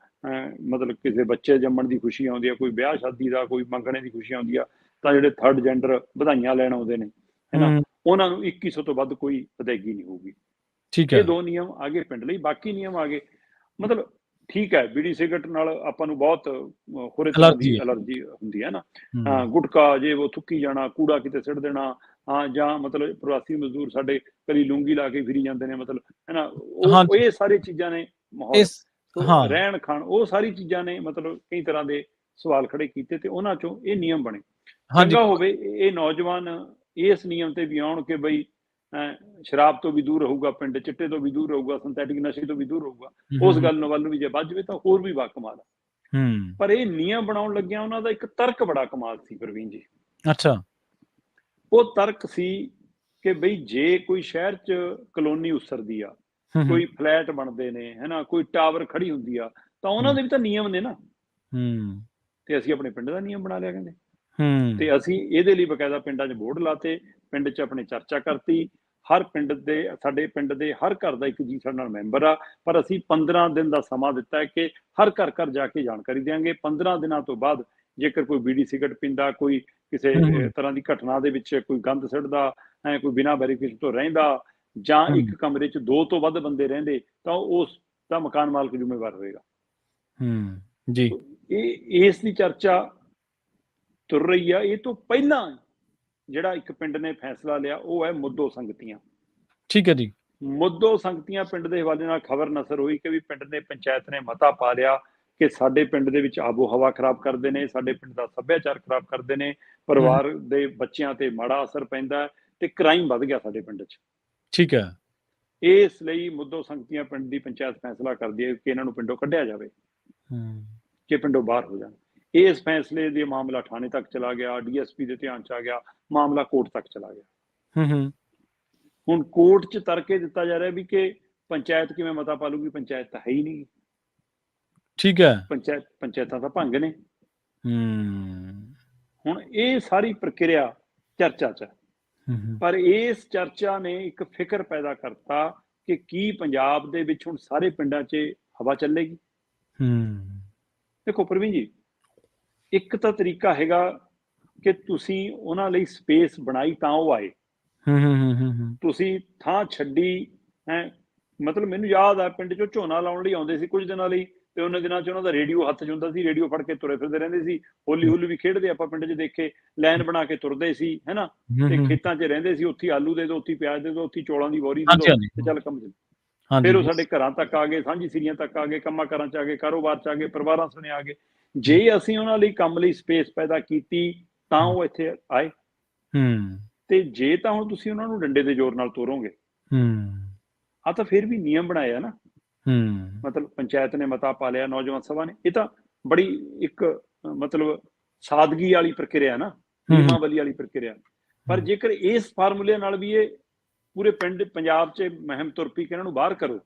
ਮਤਲਬ ਕਿਸੇ ਬੱਚੇ ਜੰਮਣ ਦੀ ਖੁਸ਼ੀ ਆਉਂਦੀ ਆ, ਕੋਈ ਵਿਆਹ ਸ਼ਾਦੀ ਦਾ, ਕੋਈ ਮੰਗਣੇ ਦੀ ਖੁਸ਼ੀ ਆਉਂਦੀ ਆ, ਤਾਂ ਜਿਹੜੇ ਥਰਡ ਜੈਂਡਰ ਵਧਾਈਆਂ ਲੈਣ ਆਉਂਦੇ ਨੇ, ਹੈ ਨਾ, ਉਹਨਾਂ ਨੂੰ 2100 ਤੋਂ ਵੱਧ ਕੋਈ ਅਦਾਇਗੀ ਨਹੀਂ ਹੋਊਗੀ। ਠੀਕ ਹੈ। ਇਹ 2 ਨਿਯਮ ਆ ਗਏ ਪਿੰਡ ਲਈ। ਬਾਕੀ ਨਿਯਮ ਆ ਗਏ, ਮਤਲਬ ਠੀਕ ਹੈ, ਬੀੜੀ ਸਿਗਰਟ ਨਾਲ ਆਪਾਂ ਨੂੰ ਬਹੁਤ ਹੋਰੇ ਤਰ੍ਹਾਂ ਦੀ ਐਲਰਜੀ ਹੁੰਦੀ ਹੈ ਨਾ, ਗੁਟਕਾ ਜੇ ਉਹ ਥੁੱਕੀ ਜਾਣਾ, ਕੂੜਾ ਕਿਤੇ ਸਿੱਟ ਦੇਣਾ, ਜਾਂ ਮਤਲਬ ਪ੍ਰਵਾਸੀ ਮਜ਼ਦੂਰ ਸਾਡੇ ਕਦੀ ਲੂੰਗੀ ਲਾ ਕੇ ਫਿਰੀ ਜਾਂਦੇ ਨੇ, ਮਤਲਬ ਹੈ ਨਾ, ਉਹ ਇਹ ਸਾਰੀ ਚੀਜ਼ਾਂ ਨੇ, ਮਾਹੌਲ, ਰਹਿਣ ਖਾਣ, ਉਹ ਸਾਰੀ ਚੀਜ਼ਾਂ ਨੇ ਮਤਲਬ ਕਈ ਤਰ੍ਹਾਂ ਦੇ ਸਵਾਲ ਖੜੇ ਕੀਤੇ ਤੇ ਉਹਨਾਂ ਚੋਂ ਇਹ ਨਿਯਮ ਬਣੇ। ਚੰਗਾ ਹੋਵੇ ਇਹ ਨੌਜਵਾਨ ਇਸ ਨਿਯਮ ਤੇ ਵੀ ਆਉਣ ਕਿ ਬਈ ਸ਼ਰਾਬ ਤੋਂ ਵੀ ਦੂਰ ਰਹੂਗਾ ਪਿੰਡ, ਚਿੱਟੇ ਤੋਂ ਵੀ ਦੂਰ ਰਹੂਗਾ, ਸਿੰਥੈਟਿਕ ਨਸ਼ੇ ਤੋਂ ਵੀ ਦੂਰ ਰਹੂਗਾ। ਉਸ ਗੱਲ ਵੱਲ ਨੂੰ ਵੀ ਜੇ ਵੱਜ ਜਾਵੇ ਤਾਂ ਹੋਰ ਵੀ ਬਾਕਮਾਲ ਹੈ। ਪਰ ਇਹ ਨਿਯਮ ਬਣਾਉਣ ਲੱਗਿਆ ਉਹਨਾਂ ਦਾ ਇੱਕ ਤਰਕ ਬੜਾ ਕਮਾਲ ਸੀ ਪ੍ਰਵੀਨ ਜੀ। ਅੱਛਾ। ਉਹ ਤਰਕ ਸੀ ਕਿ ਬਈ ਜੇ ਕੋਈ ਸ਼ਹਿਰ 'ਚ ਕਲੋਨੀ ਉਸਰਦੀ ਆ, ਕੋਈ ਫਲੈਟ ਬਣਦੇ ਨੇ, ਹੈ ਨਾ, ਕੋਈ ਟਾਵਰ ਖੜੀ ਹੁੰਦੀ ਆ, ਤਾਂ ਉਹਨਾਂ ਦੇ ਵੀ ਤਾਂ ਨਿਯਮ ਨੇ ਨਾ। ਤੇ ਅਸੀਂ ਆਪਣੇ ਪਿੰਡ ਦਾ ਨਿਯਮ ਬਣਾ ਲਿਆ ਕਹਿੰਦੇ, ਤੇ ਅਸੀਂ ਇਹਦੇ ਲਈ ਬਕਾਇਦਾ ਪਿੰਡਾਂ 'ਚ ਬੋਰਡ ਲਾਤੇ, ਪਿੰਡ 'ਚ ਆਪਣੇ ਚਰਚਾ ਕਰਤੀ। ਹਰ ਪਿੰਡ ਦੇ, ਸਾਡੇ ਪਿੰਡ ਦੇ ਹਰ ਘਰ ਦਾ ਇੱਕ ਜੀ ਸਾਡੇ ਨਾਲ ਮੈਂਬਰ ਆ, ਪਰ ਅਸੀਂ 15 ਦਿਨ ਦਾ ਸਮਾਂ ਦਿੱਤਾ ਹੈ ਕਿ ਹਰ ਘਰ ਘਰ ਜਾ ਕੇ ਜਾਣਕਾਰੀ ਦਿਆਂਗੇ। 15 ਦਿਨਾਂ ਤੋਂ ਬਾਅਦ ਜੇਕਰ ਕੋਈ ਬੀੜੀ ਸਿਗਰਟ ਪੀਂਦਾ, ਕੋਈ ਕਿਸੇ ਤਰ੍ਹਾਂ ਦੀ ਘਟਨਾ ਦੇ ਵਿੱਚ ਕੋਈ ਗੰਦ ਸਿੱਟਦਾ, ਕੋਈ ਬਿਨਾਂ ਵੈਰੀਫਿਕੇਸ਼ਨ ਤੋਂ ਰਹਿੰਦਾ, ਜਾਂ ਇੱਕ ਕਮਰੇ 'ਚ 2 ਤੋਂ ਵੱਧ ਬੰਦੇ ਰਹਿੰਦੇ, ਤਾਂ ਉਸ ਦਾ ਮਕਾਨ ਮਾਲਕ ਜ਼ਿੰਮੇਵਾਰ ਹੋਏਗਾ। ਜੀ, ਇਸ ਦੀ ਚਰਚਾ ਤੁਰ ਰਹੀ ਆ। ਇਹ ਤੋਂ ਪਹਿਲਾਂ ਜਿਹੜਾ ਇੱਕ ਪਿੰਡ ਨੇ ਫੈਸਲਾ ਲਿਆ ਉਹ ਹੈ ਮੁੱਦੋ ਸੰਗਤੀਆਂ। ਠੀਕ ਹੈ ਜੀ। ਮੁੱਦੋ ਸੰਗਤੀਆਂ ਪਿੰਡ ਦੇ ਹਵਾਲੇ ਨਾਲ ਖਬਰ ਨਸਰ ਹੋਈ ਕਿ ਵੀ ਪਿੰਡ ਨੇ, ਪੰਚਾਇਤ ਨੇ ਮਤਾ ਪਾ ਲਿਆ ਕਿ ਸਾਡੇ ਪਿੰਡ ਦੇ ਵਿੱਚ ਆਬੋ ਹਵਾ ਖਰਾਬ ਕਰਦੇ ਨੇ, ਸਾਡੇ ਪਿੰਡ ਦਾ ਸੱਭਿਆਚਾਰ ਖਰਾਬ ਕਰਦੇ ਨੇ, ਪਰਿਵਾਰ ਦੇ ਬੱਚਿਆਂ ਤੇ ਮਾੜਾ ਅਸਰ ਪੈਂਦਾ ਤੇ ਕ੍ਰਾਈਮ ਵੱਧ ਗਿਆ ਸਾਡੇ ਪਿੰਡ 'ਚ। ਠੀਕ ਹੈ। ਇਸ ਲਈ ਮੁੱਦੋ ਸੰਗਤੀਆਂ ਪਿੰਡ ਦੀ ਪੰਚਾਇਤ ਫੈਸਲਾ ਕਰਦੀ ਹੈ ਕਿ ਇਹਨਾਂ ਨੂੰ ਪਿੰਡੋਂ ਕੱਢਿਆ ਜਾਵੇ, ਕਿ ਪਿੰਡੋਂ ਬਾਹਰ ਹੋ ਜਾਣ। ਇਸ ਫੈਸਲੇ ਦੇ ਮਾਮਲਾ ਥਾਣੇ ਤੱਕ ਚਲਾ ਗਿਆ, ਡੀਐਸਪੀ ਦੇ ਧਿਆਨ 'ਚ ਆ ਗਿਆ, ਮਾਮਲਾ ਕੋਰਟ ਤੱਕ ਚਲਾ ਗਿਆ। ਹੁਣ ਕੋਰਟ 'ਚ ਤਰਕੇ ਦਿੱਤਾ ਜਾ ਰਿਹਾ ਵੀ ਕਿ ਪੰਚਾਇਤ ਕਿਵੇਂ ਮਤਾ ਪਾ ਲੂਗੀ, ਪੰਚਾਇਤ ਤਾਂ ਹੈ ਹੀ ਨਹੀਂ। ਠੀਕ ਹੈ। ਪੰਚਾਇਤਾਂ ਤਾਂ ਭੰਗ ਨੇ। ਹੁਣ ਇਹ ਸਾਰੀ ਪ੍ਰਕਿਰਿਆ ਚਰਚਾ 'ਚ, ਪਰ ਇਸ ਚਰਚਾ ਨੇ ਇੱਕ ਫਿਕਰ ਪੈਦਾ ਕਰਤਾ ਕਿ ਕੀ ਪੰਜਾਬ ਦੇ ਵਿੱਚ ਹੁਣ ਸਾਰੇ ਪਿੰਡਾਂ 'ਚ ਹਵਾ ਚੱਲੇਗੀ। ਦੇਖੋ ਪ੍ਰਵੀਨ ਜੀ, ਇੱਕ ਤਾਂ ਤਰੀਕਾ ਹੈਗਾ ਕਿ ਤੁਸੀਂ ਉਹਨਾਂ ਲਈ ਸਪੇਸ ਬਣਾਈ ਤਾਂ ਉਹ ਆਏ, ਤੁਸੀਂ ਥਾਂ ਛੱਡੀ ਹੈ। ਮਤਲਬ ਮੈਨੂੰ ਯਾਦ ਆ ਪਿੰਡ 'ਚੋਂ ਝੋਨਾ ਲਾਉਣ ਲਈ ਆਉਂਦੇ ਸੀ ਕੁਝ ਦਿਨਾਂ ਲਈ, ਤੇ ਉਹਨਾਂ ਦਿਨਾਂ 'ਚ ਉਹਨਾਂ ਦਾ ਰੇਡੀਓ ਹੱਥ 'ਚ ਹੁੰਦਾ ਸੀ, ਰੇਡੀਓ ਫੜ ਕੇ ਤੁਰੇ ਫਿਰਦੇ ਰਹਿੰਦੇ ਸੀ। ਹੋਲੀ ਹੁੱਲੀ ਵੀ ਖੇਡਦੇ ਆਪਾਂ ਪਿੰਡ 'ਚ ਦੇਖੇ, ਲਾਈਨ ਬਣਾ ਕੇ ਤੁਰਦੇ ਸੀ, ਹੈ ਨਾ, ਤੇ ਖੇਤਾਂ 'ਚ ਰਹਿੰਦੇ ਸੀ। ਉੱਥੇ ਆਲੂ ਦੇ ਦਿਓ, ਉੱਥੇ ਪਿਆਜ਼ ਦੇ ਦਿਓ, ਉੱਥੇ ਚੌਲਾਂ ਦੀ ਬੋਰੀ ਦੇ ਦਿਓ, ਤੇ ਚੱਲ ਕੰਮ ਚੱਲ। ਫਿਰ ਉਹ ਸਾਡੇ ਘਰਾਂ ਤੱਕ ਆ ਗਏ, ਸਾਂਝੀ ਸੀਰੀਆਂ ਤੱਕ ਆ ਗਏ, ਕੰਮਾਂ ਕਾਰਾਂ 'ਚ ਆ ਗਏ, ਕਾਰੋਬਾਰ 'ਚ ਆ ਗਏ, ਪਰਿਵਾਰਾਂ ਸਣੇ ਆ ਗਏ। ਜੇ ਅਸੀਂ ਉਹਨਾਂ ਲਈ ਕੰਮ ਲਈ ਸਪੇਸ ਪੈਦਾ ਕੀਤੀ ਤਾਂ ਉਹ ਇੱਥੇ ਆਏ, ਤੇ ਜੇ ਤਾਂ ਹੁਣ ਤੁਸੀਂ ਉਹਨਾਂ ਨੂੰ ਡੰਡੇ ਦੇ ਜ਼ੋਰ ਨਾਲ ਤੋਰੋਗੇ, ਆ ਤਾਂ ਫਿਰ ਵੀ ਨਿਯਮ ਬਣਾਇਆ ਨਾ। ਮਤਲਬ ਪੰਚਾਇਤ ਨੇ ਮਤਾ ਪਾ ਲਿਆ, ਨੌਜਵਾਨ ਸਭਾ ਨੇ, ਇਹ ਤਾਂ ਬੜੀ ਇੱਕ ਮਤਲਬ ਸਾਦਗੀ ਵਾਲੀ ਪ੍ਰਕਿਰਿਆ ਨਾ, ਨਿਯਮਾਵਲੀ ਵਾਲੀ ਪ੍ਰਕਿਰਿਆ। ਪਰ ਜੇਕਰ ਇਸ ਫਾਰਮੂਲੇ ਨਾਲ ਵੀ ਇਹ ਪੂਰੇ ਪਿੰਡ ਪੰਜਾਬ 'ਚ ਮੁਹਿੰਮ ਤੁਰ ਪਈ ਕਿ ਇਹਨਾਂ ਨੂੰ ਬਾਹਰ ਕਰੋ,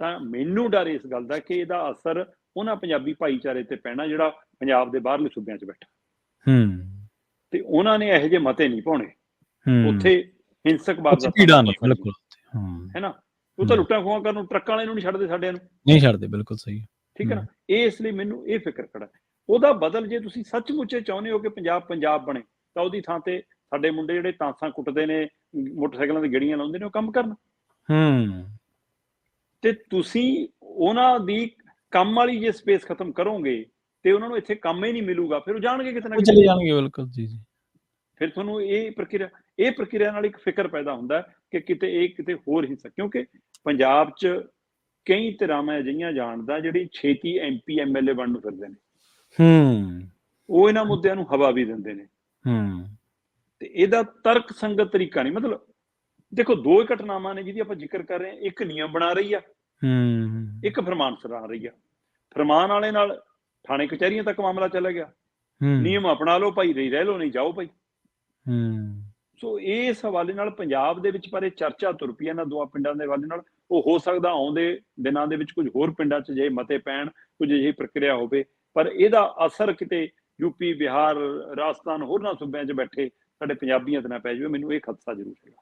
ਤਾਂ ਮੈਨੂੰ ਡਰ ਇਸ ਗੱਲ ਦਾ ਕਿ ਇਹਦਾ ਅਸਰ ਉਹਨਾਂ ਪੰਜਾਬੀ ਭਾਈਚਾਰੇ ਤੇ ਪੈਣਾ ਜਿਹੜਾ ਪੰਜਾਬ ਦੇ ਬਾਹਰਲੇ ਸੂਬਿਆਂ 'ਚ ਬੈਠਾ, ਤੇ ਉਹਨਾਂ ਨੇ ਇਹੋ ਜਿਹੇ ਮਤੇ ਨਹੀਂ ਪਾਉਣੇ ਉੱਥੇ। ਹਿੰਸਕ ਵਾਰਦਾਤਾਂ ਹੈ ਨਾ, ਉਹ ਤਾਂ ਲੁੱਟਾਂ ਖੋਹਾਂ ਕਰਨ ਨੂੰ, ਟਰੱਕਾਂ ਵਾਲੇ ਨੂੰ ਨਹੀਂ ਛੱਡਦੇ, ਸਾਡਿਆਂ ਨੂੰ ਨਹੀਂ ਛੱਡਦੇ। ਬਿਲਕੁਲ ਸਹੀ, ਠੀਕ ਹੈ ਨਾ। ਇਸ ਲਈ ਮੈਨੂੰ ਇਹ ਫਿਕਰ ਖੜਾ, ਉਹਦਾ ਬਦਲ ਜੇ ਤੁਸੀਂ ਸੱਚਮੁੱਚੇ ਚਾਹੁੰਦੇ ਹੋ ਕਿ ਪੰਜਾਬ ਬਣੇ, ਤਾਂ ਉਹਦੀ ਥਾਂ ਤੇ ਸਾਡੇ ਮੁੰਡੇ ਜਿਹੜੇ ਤਾਂਸਾਂ ਕੁੱਟਦੇ ਨੇ, ਮੋਟਰਸਾਈਕਲਾਂ ਦੀ ਗੇੜੀਆਂ ਲਾਉਂਦੇ ਨੇ, ਉਹ ਕੰਮ ਕਰਨ। ਤੇ ਤੁਸੀਂ ਉਹਨਾਂ ਦੀ ਕੰਮ ਵਾਲੀ ਜੇ ਸਪੇਸ ਖਤਮ ਕਰੋਗੇ ਤੇ ਉਹਨਾਂ ਨੂੰ ਇੱਥੇ ਕੰਮ ਹੀ ਨਹੀਂ ਮਿਲੂਗਾ, ਫਿਰ ਉਹ ਜਾਣਗੇ ਕਿਤੇ ਨਾ ਕਿਤੇ, ਚਲੇ ਜਾਣਗੇ। ਬਿਲਕੁਲ ਜੀ। ਫਿਰ ਤੁਹਾਨੂੰ ਇਹ ਪ੍ਰਕਿਰਿਆ ਨਾਲ ਇੱਕ ਫਿਕਰ ਪੈਦਾ ਹੁੰਦਾ ਕਿ ਕਿਤੇ ਹੋਰ ਹਿੱਸਾ, ਕਿਉਂਕਿ ਪੰਜਾਬ 'ਚ ਕਈ ਧਿਰਾਂ ਮੈਂ ਅਜਿਹੀਆਂ ਜਾਣਦਾ ਜਿਹੜੀ ਛੇਤੀ MP MLA ਬਣਨ ਨੂੰ ਫਿਰਦੇ ਨੇ, ਉਹ ਇਹਨਾਂ ਮੁੱਦਿਆਂ ਨੂੰ ਹਵਾ ਵੀ ਦਿੰਦੇ ਨੇ, ਤੇ ਇਹਦਾ ਤਰਕ ਸੰਗਤ ਤਰੀਕਾ ਨਹੀਂ। ਮਤਲਬ ਦੇਖੋ, 2 ਘਟਨਾਵਾਂ ਨੇ ਜਿਹਦੀ ਆਪਾਂ ਜ਼ਿਕਰ ਕਰ ਰਹੇ ਹਾਂ, ਇੱਕ ਨਿਯਮ ਬਣਾ ਰਹੀ ਆ, ਇੱਕ ਫਰਮਾਨ ਸੁਣਾ ਰਹੀ ਆ। ਫਰਮਾਨ ਵਾਲੇ ਨਾਲ ਥਾਣੇ ਕਚਹਿਰੀਆਂ ਤੱਕ ਮਾਮਲਾ ਚਲਾ ਗਿਆ, ਨਿਯਮ ਅਪਣਾ ਲਓ ਭਾਈ, ਰਹਿ ਲਓ, ਨਹੀਂ ਜਾਓ ਭਾਈ। ਸੋ ਇਸ ਹਵਾਲੇ ਨਾਲ ਪੰਜਾਬ ਦੇ ਵਿੱਚ ਪਰ ਇਹ ਚਰਚਾ ਤੁਰ ਪਈ ਇਹਨਾਂ 2 ਪਿੰਡਾਂ ਦੇ ਹਵਾਲੇ ਨਾਲ। ਉਹ ਹੋ ਸਕਦਾ ਆਉਂਦੇ ਦਿਨਾਂ ਦੇ ਵਿੱਚ ਕੁਝ ਹੋਰ ਪਿੰਡਾਂ 'ਚ ਜੇ ਮਤੇ ਪੈਣ ਕੁਝ ਅਜਿਹੀ ਪ੍ਰਕਿਰਿਆ ਹੋਵੇ, ਪਰ ਇਹਦਾ ਅਸਰ ਕਿਤੇ ਯੂਪੀ, ਬਿਹਾਰ, ਰਾਜਸਥਾਨ, ਹੋਰਨਾਂ ਸੂਬਿਆਂ 'ਚ ਬੈਠੇ ਸਾਡੇ ਪੰਜਾਬੀਆਂ ਤੇ ਨਾ ਪੈ ਜਾਵੇ, ਮੈਨੂੰ ਇਹ ਖਦਸ਼ਾ ਜ਼ਰੂਰ ਹੈਗਾ।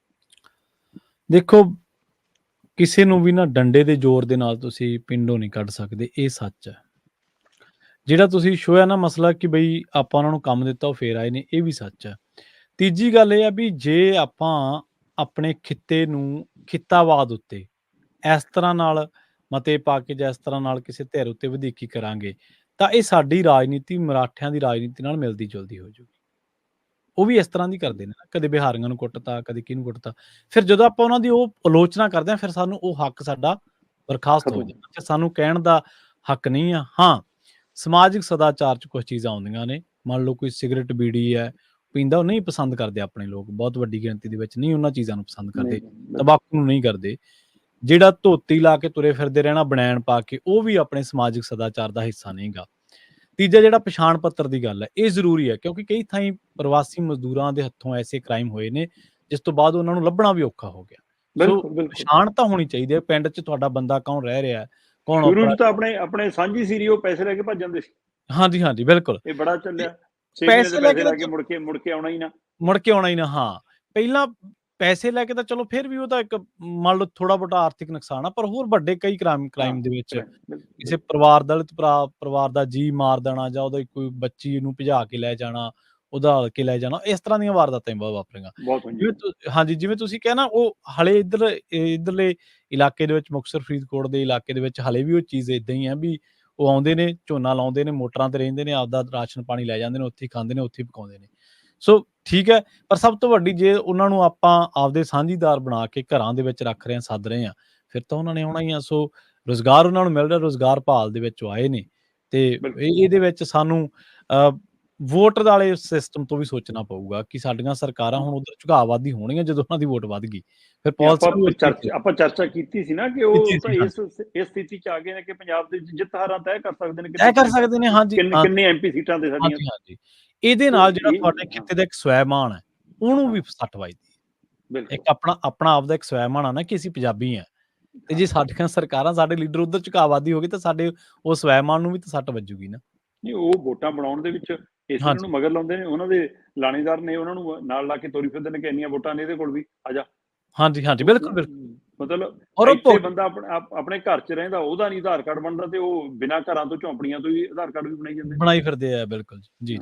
ਦੇਖੋ, ਕਿਸੇ ਨੂੰ ਵੀ ਨਾ ਡੰਡੇ ਦੇ ਜ਼ੋਰ ਦੇ ਨਾਲ ਤੁਸੀਂ ਪਿੰਡੋਂ ਨਹੀਂ ਕੱਢ ਸਕਦੇ, ਇਹ ਸੱਚ ਹੈ। ਜਿਹੜਾ ਤੁਸੀਂ ਛੋਇਆ ਨਾ ਮਸਲਾ ਕਿ ਬਈ ਆਪਾਂ ਉਹਨਾਂ ਨੂੰ ਕੰਮ ਦਿੱਤਾ ਉਹ ਫੇਰ ਆਏ ਨੇ, ਇਹ ਵੀ ਸੱਚ ਹੈ। ਤੀਜੀ ਗੱਲ ਇਹ ਆ ਵੀ ਜੇ ਆਪਾਂ ਆਪਣੇ ਖਿੱਤੇ ਨੂੰ ਖਿੱਤਾਵਾਦ ਉੱਤੇ ਇਸ ਤਰ੍ਹਾਂ ਨਾਲ ਮਤੇ ਪਾ ਕੇ ਜਾਂ ਇਸ ਤਰ੍ਹਾਂ ਨਾਲ ਕਿਸੇ ਧਿਰ ਉੱਤੇ ਵਧੀਕੀ ਕਰਾਂਗੇ ਤਾਂ ਇਹ ਸਾਡੀ ਰਾਜਨੀਤੀ ਮਰਾਠਿਆਂ ਦੀ ਰਾਜਨੀਤੀ ਨਾਲ ਮਿਲਦੀ ਜੁਲਦੀ ਹੋ ਜਾਊਗੀ। ਉਹ ਵੀ ਇਸ ਤਰ੍ਹਾਂ ਦੀ ਕਰਦੇ ਨੇ, ਕਦੇ ਬਿਹਾਰੀਆਂ ਨੂੰ ਕੁੱਟਤਾ, ਕਦੇ ਕਿਹਨੂੰ ਕੁੱਟਤਾ। ਫਿਰ ਜਦੋਂ ਆਪਾਂ ਉਹਨਾਂ ਦੀ ਉਹ ਆਲੋਚਨਾ ਕਰਦੇ ਹਾਂ, ਫਿਰ ਸਾਨੂੰ ਉਹ ਹੱਕ ਸਾਡਾ ਬਰਖਾਸਤ ਹੋ ਜਾਂਦਾ, ਫਿਰ ਸਾਨੂੰ ਕਹਿਣ ਦਾ ਹੱਕ ਨਹੀਂ ਆ। ਹਾਂ, ਸਮਾਜਿਕ ਸਦਾਚਾਰ 'ਚ ਕੁਛ ਚੀਜ਼ਾਂ ਆਉਂਦੀਆਂ ਨੇ, ਮੰਨ ਲਓ ਕੋਈ ਸਿਗਰਟ ਬੀੜੀ ਹੈ ਪੀਂਦਾ, ਉਹ ਨਹੀਂ ਪਸੰਦ ਕਰਦੇ ਆਪਣੇ ਲੋਕ, ਬਹੁਤ ਵੱਡੀ ਗਿਣਤੀ ਦੇ ਵਿੱਚ ਨਹੀਂ ਉਹਨਾਂ ਚੀਜ਼ਾਂ ਨੂੰ ਪਸੰਦ ਕਰਦੇ, ਤੰਬਾਕੂ ਨੂੰ ਨਹੀਂ ਕਰਦੇ। ਜਿਹੜਾ ਧੋਤੀ ਲਾ ਕੇ ਤੁਰੇ ਫਿਰਦੇ ਰਹਿਣਾ ਬਨੈਣ ਪਾ ਕੇ, ਉਹ ਵੀ ਆਪਣੇ ਸਮਾਜਿਕ ਸਦਾਚਾਰ ਦਾ ਹਿੱਸਾ ਨਹੀਂ ਗਾ। ਤੀਜਾ ਜਿਹੜਾ ਪਛਾਣ ਪੱਤਰ ਦੀ ਗੱਲ ਹੈ, ਇਹ ਜ਼ਰੂਰੀ ਹੈ, ਕਿਉਂਕਿ ਕਈ ਥਾਈਂ ਪ੍ਰਵਾਸੀ ਮਜ਼ਦੂਰਾਂ ਦੇ ਹੱਥੋਂ ਐਸੇ ਕ੍ਰਾਈਮ ਹੋਏ ਨੇ ਜਿਸ ਤੋਂ ਬਾਅਦ ਉਹਨਾਂ ਨੂੰ ਲੱਭਣਾ ਵੀ ਔਖਾ ਹੋ ਗਿਆ। ਸੋ ਪਛਾਣ ਤਾਂ ਹੋਣੀ ਚਾਹੀਦੀ ਹੈ, ਪਿੰਡ 'ਚ ਤੁਹਾਡਾ ਬੰਦਾ ਕੌਣ ਰਹਿ ਰਿਹਾ, ਕੌਣ ਸ਼ੁਰੂ 'ਚ ਤਾਂ ਆਪਣੇ ਸਾਂਝੀ ਸੀਰੀ ਉਹ ਪੈਸੇ ਲੈ ਕੇ ਭੱਜ ਜਾਂਦੇ ਸੀ। ਹਾਂਜੀ ਹਾਂਜੀ, ਬਿਲਕੁਲ, ਇਹ ਬੜਾ ਚੱਲਿਆ। ਪੈਸੇ ਲੈ ਕੇ ਮੁੜ ਕੇ ਆਉਣਾ ਹੀ ਨਾ, ਹਾਂ। ਪਹਿਲਾਂ ਪੈਸੇ ਲੈ ਕੇ ਤਾਂ ਚਲੋ ਫਿਰ ਵੀ ਉਹ ਤਾਂ ਇੱਕ ਮੰਨ ਲਓ ਥੋੜਾ ਬਹੁਤਾ ਆਰਥਿਕ ਨੁਕਸਾਨ ਆ, ਪਰ ਹੋਰ ਵੱਡੇ ਕਈ ਕ੍ਰਾਈਮ ਦੇ ਵਿੱਚ ਕਿਸੇ ਦਲਿਤ ਪਰਿਵਾਰ ਦਾ ਜੀ ਮਾਰ ਦੇਣਾ ਜਾਂ ਉਹਦਾ ਕੋਈ ਬੱਚੀ ਨੂੰ ਭਜਾ ਕੇ ਲੈ ਜਾਣਾ, ਉਧਾਲ ਕੇ ਲੈ ਜਾਣਾ, ਇਸ ਤਰ੍ਹਾਂ ਦੀਆਂ ਵਾਰਦਾਤਾਂ ਬਹੁਤ ਵਾਪਰੀਆਂ। ਹਾਂਜੀ, ਜਿਵੇਂ ਤੁਸੀਂ ਕਿਹਾ ਨਾ, ਉਹ ਹਲੇ ਇੱਧਰਲੇ ਇਲਾਕੇ ਦੇ ਵਿੱਚ, ਮੁਕਤਸਰ ਫਰੀਦਕੋਟ ਦੇ ਇਲਾਕੇ ਦੇ ਵਿੱਚ ਹਲੇ ਵੀ ਉਹ ਚੀਜ਼ ਏਦਾਂ ਹੀ ਆ ਵੀ ਉਹ ਆਉਂਦੇ ਨੇ, ਝੋਨਾ ਲਾਉਂਦੇ ਨੇ, ਮੋਟਰਾਂ ਤੇ ਰਹਿੰਦੇ ਨੇ, ਆਪਦਾ ਰਾਸ਼ਨ ਪਾਣੀ ਲੈ ਜਾਂਦੇ ਨੇ, ਉੱਥੇ ਹੀ ਖਾਂਦੇ ਨੇ, ਉੱਥੇ ਹੀ ਪਕਾਉਂਦੇ ਨੇ। ਸੋ ਠੀਕ ਹੈ, ਪਰ ਸਭ ਤੋਂ ਵੱਡੀ ਜੇ ਉਹਨਾਂ ਨੂੰ ਆਪਾਂ ਆਪਦੇ ਸਾਂਝੀਦਾਰ ਬਣਾ ਕੇ ਘਰਾਂ ਦੇ ਵਿੱਚ ਰੱਖ ਰਹੇ ਹਾਂ, ਸੱਦ ਰਹੇ ਹਾਂ, ਫਿਰ ਤਾਂ ਉਹਨਾਂ ਨੇ ਆਉਣਾ ਹੀ ਆ। ਸੋ ਰੁਜ਼ਗਾਰ ਉਹਨਾਂ ਨੂੰ ਮਿਲ ਰਿਹਾ, ਰੁਜ਼ਗਾਰ ਭਾਲ ਦੇ ਵਿੱਚ ਆਏ ਨੇ, ਤੇ ਇਹਦੇ ਵਿੱਚ ਸਾਨੂੰ ਵੋਟ ਵਾਲੇ ਸਿਸਟਮ ਤੋਂ ਵੀ ਸੋਚਣਾ ਪਊਗਾ ਕਿ ਸਾਡੀਆਂ ਸਰਕਾਰਾਂ ਹੁਣ ਉਧਰ ਝੁਕਾਅਵਾਦੀ ਹੋਣਗੀਆਂ ਜਦੋਂ ਉਹਨਾਂ ਦੀ ਵੋਟ ਵੱਧ ਗਈ, ਫਿਰ ਆਪਾਂ ਚਰਚਾ ਕੀਤੀ ਸੀ ਨਾ ਕਿ ਉਹ ਤਾਂ ਇਸ ਸਥਿਤੀ 'ਚ ਆ ਗਏ ਨੇ ਕਿ ਪੰਜਾਬ ਦੇ ਜਿੱਤ ਹਾਰਾਂ ਤੈਅ ਕਰ ਸਕਦੇ ਨੇ, ਹਾਂਜੀ, ਕਿੰਨੇ ਐਮਪੀ ਸੀਟਾਂ ਤੇ ਸਾਡੀਆਂ। ਹਾਂਜੀ, ਇਹਦੇ ਨਾਲ ਜਿਹੜਾ ਤੁਹਾਡੇ ਖਿੱਤੇ ਦਾ ਇੱਕ ਸਵੈਮਾਨ ਹੈ, ਉਹਨੂੰ ਵੀ ਸੱਟ ਵੱਜਦੀ। ਇੱਕ ਆਪਣਾ ਆਪਦਾ ਇੱਕ ਸਵੈਮਾਨ ਆ ਨਾ ਕਿ ਅਸੀਂ ਪੰਜਾਬੀ ਆ, ਤੇ ਜੇ ਸਾਡੀਆਂ ਸਰਕਾਰਾਂ, ਸਾਡੇ ਲੀਡਰ ਉਧਰ ਝੁਕਾਅਵਾਦੀ ਹੋ ਗਏ ਤਾਂ ਸਾਡੇ ਉਹ ਸਵੈਮਾਨ ਨੂੰ ਵੀ ਤਾਂ ਸੱਟ ਵੱਜੂਗੀ ਨਾ। ਨਹੀਂ, ਉਹ ਵੋਟਾਂ ਬਣਾਉਣ ਦੇ ਵਿੱਚ ਇਸ ਨੂੰ ਮਗਰ ਲਾਉਂਦੇ ਨੇ, ਉਹਨਾਂ ਦੇ ਲਾਣੇਦਾਰ ਨੇ ਉਹਨਾਂ ਨੂੰ ਨਾਲ ਲਾ ਕੇ ਤੋਰੀ ਫਿਰਦੇ ਨੇ ਕਿ ਇੰਨੀਆਂ ਵੋਟਾਂ ਨੇ ਇਹਦੇ ਕੋਲ ਵੀ, ਆ ਜਾ। ਹਾਂਜੀ, ਬਿਲਕੁਲ। ਮਤਲਬ ਇੱਥੇ ਬੰਦਾ ਆਪਣੇ ਘਰ 'ਚ ਰਹਿੰਦਾ, ਉਹਦਾ ਨਹੀਂ ਆਧਾਰ ਕਾਰਡ ਬਣਦਾ, ਤੇ ਉਹ ਬਿਨਾਂ ਘਰਾਂ ਤੋਂ, ਝੌਂਪੜੀਆਂ ਤੋਂ ਵੀ ਆਧਾਰ ਕਾਰਡ ਵੀ ਬਣਾਈ ਫਿਰਦੇ ਆ। ਬਿਲਕੁਲ ਜੀ।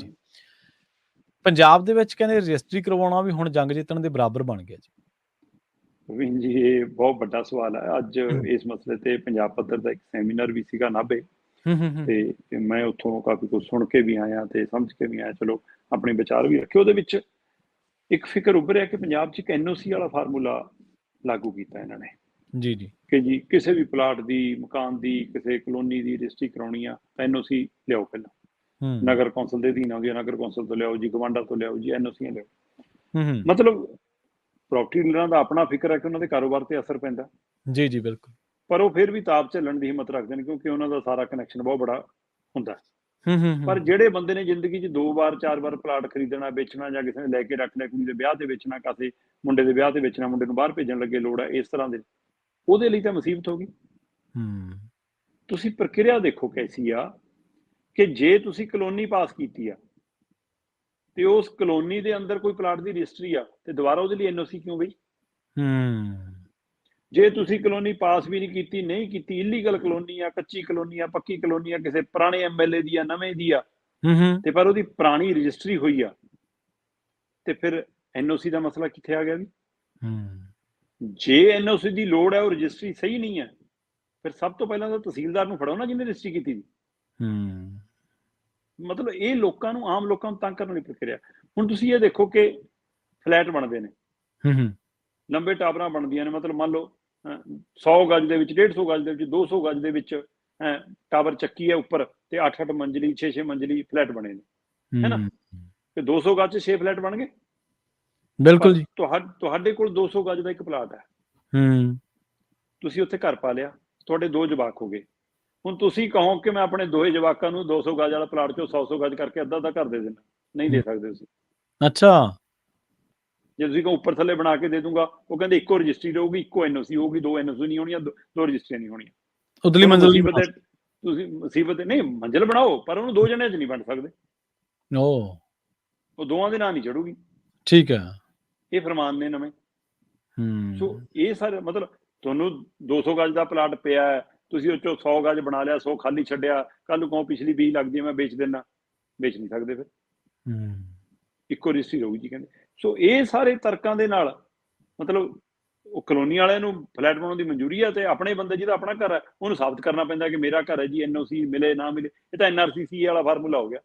ਪੰਜਾਬ ਦੇ ਵਿੱਚ ਕਹਿੰਦੇ ਰਜਿਸਟਰੀ ਕਰਵਾਉਣਾ ਵੀ ਹੁਣ ਜੰਗ ਜਿੱਤਣ ਦੇ ਬਰਾਬਰ ਬਣ ਗਿਆ ਜੀ। ਪ੍ਰਵੀਨ ਜੀ, ਇਹ ਬਹੁਤ ਵੱਡਾ ਸਵਾਲ ਹੈ। ਅੱਜ ਇਸ ਮਸਲੇ ਤੇ ਪੰਜਾਬ ਪੱਧਰ ਦਾ ਇੱਕ ਸੈਮੀਨਾਰ ਵੀ ਸੀਗਾ ਨਾਭੇ, ਤੇ ਮੈਂ ਉੱਥੋਂ ਕਾਫੀ ਕੁਝ ਸੁਣ ਕੇ ਵੀ ਆਇਆ ਤੇ ਸਮਝ ਕੇ ਵੀ ਆਇਆ, ਚਲੋ ਆਪਣੇ ਵਿਚਾਰ ਵੀ ਰੱਖੇ। ਉਹਦੇ ਵਿੱਚ ਇੱਕ ਫਿਕਰ ਉੱਭਰਿਆ ਕਿ ਪੰਜਾਬ 'ਚ ਇੱਕ NOC ਵਾਲਾ ਫਾਰਮੂਲਾ ਲਾਗੂ ਕੀਤਾ ਇਹਨਾਂ ਨੇ ਕਿ ਜੀ ਕਿਸੇ ਵੀ ਪਲਾਟ ਦੀ, ਮਕਾਨ ਦੀ, ਕਿਸੇ ਕਲੋਨੀ ਦੀ ਰਜਿਸਟਰੀ ਕਰਾਉਣੀ ਆ ਤਾਂ NOC ਲਿਆਓ, ਪਹਿਲਾਂ ਨਗਰ ਕੌਂਸਲ ਦੇ ਅਧੀਨ ਆਉਂਦੀ, ਨਗਰ ਕੌਂਸਲ ਤੋਂ ਲਿਆਓ ਜੀ, ਗਵਾਂਢਾਂ ਤੋਂ ਲਿਆਓ ਜੀ, NOCਆਂ ਲਿਆਓ। ਮਤਲਬ ਪ੍ਰਾਪਰਟੀ ਡੀਲਰਾਂ ਦਾ ਆਪਣਾ ਫਿਕਰ ਹੈ ਕਿ ਉਹਨਾਂ ਦੇ ਕਾਰੋਬਾਰ ਤੇ ਅਸਰ ਪੈਂਦਾ। ਜੀ, ਬਿਲਕੁਲ। ਪਰ ਉਹ ਫਿਰ ਵੀ ਤਾਪ ਝੱਲਣ ਦੀ ਹਿੰਮਤ ਰੱਖਦੇ ਨੇ ਕਿਉਂਕਿ ਉਹਨਾਂ ਦਾ ਸਾਰਾ ਕਨੈਕਸ਼ਨ ਬਹੁਤ ਬੜਾ ਹੁੰਦਾ। ਪਰ ਜਿਹੜੇ ਬੰਦੇ ਨੇ ਜ਼ਿੰਦਗੀ 'ਚ 2 ਵਾਰ 4 ਵਾਰ ਪਲਾਟ ਖਰੀਦਣਾ, ਵੇਚਣਾ, ਜਾਂ ਕਿਸੇ ਨੇ ਲੈ ਕੇ ਰੱਖ ਲਿਆ, ਕੁੜੀ ਦੇ ਵਿਆਹ ਤੇ ਵੇਚਣਾ, ਕਿਸੇ ਮੁੰਡੇ ਦੇ ਵਿਆਹ ਤੇ ਵੇਚਣਾ, ਮੁੰਡੇ ਨੂੰ ਬਾਹਰ ਭੇਜਣ ਲੱਗੇ ਲੋੜ ਹੈ, ਇਸ ਤਰ੍ਹਾਂ ਦੇ, ਉਹਦੇ ਲਈ ਤਾਂ ਮੁਸੀਬਤ ਹੋ ਗਈ। ਤੁਸੀਂ ਪ੍ਰਕਿਰਿਆ ਦੇਖੋ ਕੈਸੀ ਆ ਕਿ ਜੇ ਤੁਸੀਂ ਕਲੋਨੀ ਪਾਸ ਕੀਤੀ ਆ ਤੇ ਉਸ ਕਲੋਨੀ ਦੇ ਅੰਦਰ ਕੋਈ ਪਲਾਟ ਦੀ ਰਜਿਸਟਰੀ ਆ ਤੇ ਦੁਬਾਰਾ ਉਹਦੇ ਲਈ NOC ਕਿਉਂ ਬਈ? ਜੇ ਤੁਸੀਂ ਕਲੋਨੀ ਪਾਸ ਵੀ ਨਹੀਂ ਕੀਤੀ, ਇਲੀਗਲ ਕਲੋਨੀ ਆ, ਕੱਚੀ ਕਲੋਨੀ ਆ, ਪੱਕੀ ਕਲੋਨੀ ਆ, ਕਿਸੇ ਪੁਰਾਣੇ MLA ਦੀ ਆ, ਨਵੇਂ ਦੀ ਆ, ਤੇ ਪਰ ਉਹਦੀ ਪੁਰਾਣੀ ਰਜਿਸਟਰੀ ਹੋਈ ਆ, ਤੇ ਫਿਰ NOC ਦਾ ਮਸਲਾ ਕਿੱਥੇ ਆ ਗਿਆ ਵੀ? ਜੇ NOC ਦੀ ਲੋੜ ਹੈ, ਉਹ ਰਜਿਸਟਰੀ ਸਹੀ ਨਹੀਂ ਹੈ, ਫਿਰ ਸਭ ਤੋਂ ਪਹਿਲਾਂ ਤਾਂ ਤਹਿਸੀਲਦਾਰ ਨੂੰ ਫੜਾਓ ਨਾ ਜਿਹਨੇ ਰਜਿਸਟਰੀ ਕੀਤੀ ਸੀ। ਮਤਲਬ ਇਹ ਲੋਕਾਂ ਨੂੰ, ਆਮ ਲੋਕਾਂ ਨੂੰ ਤੰਗ ਕਰਨ ਵਾਲੀ ਪ੍ਰਕਿਰਿਆ। ਹੁਣ ਤੁਸੀਂ ਇਹ ਦੇਖੋ ਕਿ ਫਲੈਟ ਬਣਦੇ ਨੇ, ਲੰਬੇ ਟਾਵਰਾਂ ਬਣਦੀਆਂ ਨੇ, ਮਤਲਬ ਮੰਨ ਲਓ 100 ਗਜ ਦੇ ਵਿੱਚ, 150 ਗਜ ਦੇ ਵਿੱਚ, 200 ਗਜ ਦੇ ਵਿੱਚ ਟਾਵਰ ਚੱਕੀ ਹੈ ਉੱਪਰ, ਤੇ 8-8 ਮੰਜ਼ਲੀ, 6-6 ਮੰਜ਼ਲੀ ਫਲੈਟ ਬਣੇ ਨੇ, ਹੈ ਨਾ? ਤੇ 200 ਗਜ 'ਚ 6 ਫਲੈਟ ਬਣ ਗਏ। ਬਿਲਕੁਲ ਜੀ। ਤੁਹਾਡੇ ਕੋਲ 200 ਗਜ ਦਾ ਇੱਕ ਪਲਾਟ ਹੈ, ਤੁਸੀਂ ਉੱਥੇ ਘਰ ਪਾ ਲਿਆ, ਤੁਹਾਡੇ 2 ਜਵਾਕ ਹੋ ਗਏ। ਹੁਣ ਤੁਸੀਂ ਕਹੋ ਕਿ ਮੈਂ ਆਪਣੇ 2 ਜਵਾਕਾਂ ਨੂੰ 200 ਗਜ ਵਾਲਾ ਪਲਾਟ 'ਚੋਂ 100 ਗਜ ਕਰਕੇ ਅੱਧਾ ਘਰ ਦੇ ਦੇਣਾ, ਨਹੀਂ ਦੇ ਸਕਦੇ ਤੁਸੀਂ। ਅੱਛਾ। ਜੇ ਤੁਸੀਂ ਕਹੋ ਉੱਪਰ ਥੱਲੇ ਬਣਾ ਕੇ ਦੇ ਦੂੰਗਾ, ਉਹ ਕਹਿੰਦੇ ਇੱਕੋ ਰਜਿਸਟਰੀ ਰਹੂਗੀ, ਇੱਕੋ NOC ਹੋਊਗੀ, 2 NOC ਨਹੀਂ ਹੋਣੀਆਂ, 2 ਰਜਿਸਟਰੀਆਂ ਨਹੀਂ ਹੋਣੀਆਂ। ਤੁਸੀਂ ਮੁਸੀਬਤ ਨਹੀਂ ਮੰਜ਼ਿਲ ਬਣਾਓ, ਪਰ ਉਹਨੂੰ 2 ਜਣਿਆਂ 'ਚ ਨਹੀਂ ਵੰਡ ਸਕਦੇ। ਉਹ ਦੋਵਾਂ ਦੇ ਨਾਂ ਨਹੀਂ ਚੜੂਗੀ। ਠੀਕ ਹੈ। ਇਹ ਫਰਮਾਨ ਨੇ ਨਵੇਂ। ਸੋ ਇਹ ਸਾਰੇ ਮਤਲਬ ਤੁਹਾਨੂੰ 200 ਗਜ ਦਾ ਪਲਾਟ ਪਿਆ ਹੈ, ਤੁਸੀਂ ਉਹ 'ਚੋਂ 100 ਗਜ ਬਣਾ ਲਿਆ, 100 ਖਾਲੀ ਛੱਡਿਆ, ਕੱਲ ਨੂੰ ਕਹੋ ਪਿਛਲੀ 20 ਲੱਖ ਦੀ ਮੈਂ ਵੇਚ ਦਿੰਦਾ, ਵੇਚ ਨਹੀਂ ਸਕਦੇ ਫਿਰ। ਇੱਕੋ ਰਜਿਸਟਰੀ ਰਹੂਗੀ ਜੀ ਕਹਿੰਦੇ। ਸੋ ਇਹ ਸਾਰੇ ਤਰਕਾਂ ਦੇ ਨਾਲ ਮਤਲਬ ਉਹ ਕਲੋਨੀ ਵਾਲਿਆਂ ਨੂੰ ਫਲੈਟ ਬਣਾਉਣ ਦੀ ਮਨਜ਼ੂਰੀ ਹੈ, ਤੇ ਆਪਣੇ ਬੰਦੇ ਜਿਹਦਾ ਆਪਣਾ ਘਰ ਹੈ ਉਹਨੂੰ ਸਾਬਤ ਕਰਨਾ ਪੈਂਦਾ ਕਿ ਮੇਰਾ ਘਰ ਹੈ ਜੀ, NOC ਮਿਲੇ ਨਾ ਮਿਲੇ। ਇਹ ਤਾਂ NRCC ਵਾਲਾ ਫਾਰਮੂਲਾ ਹੋ ਗਿਆ।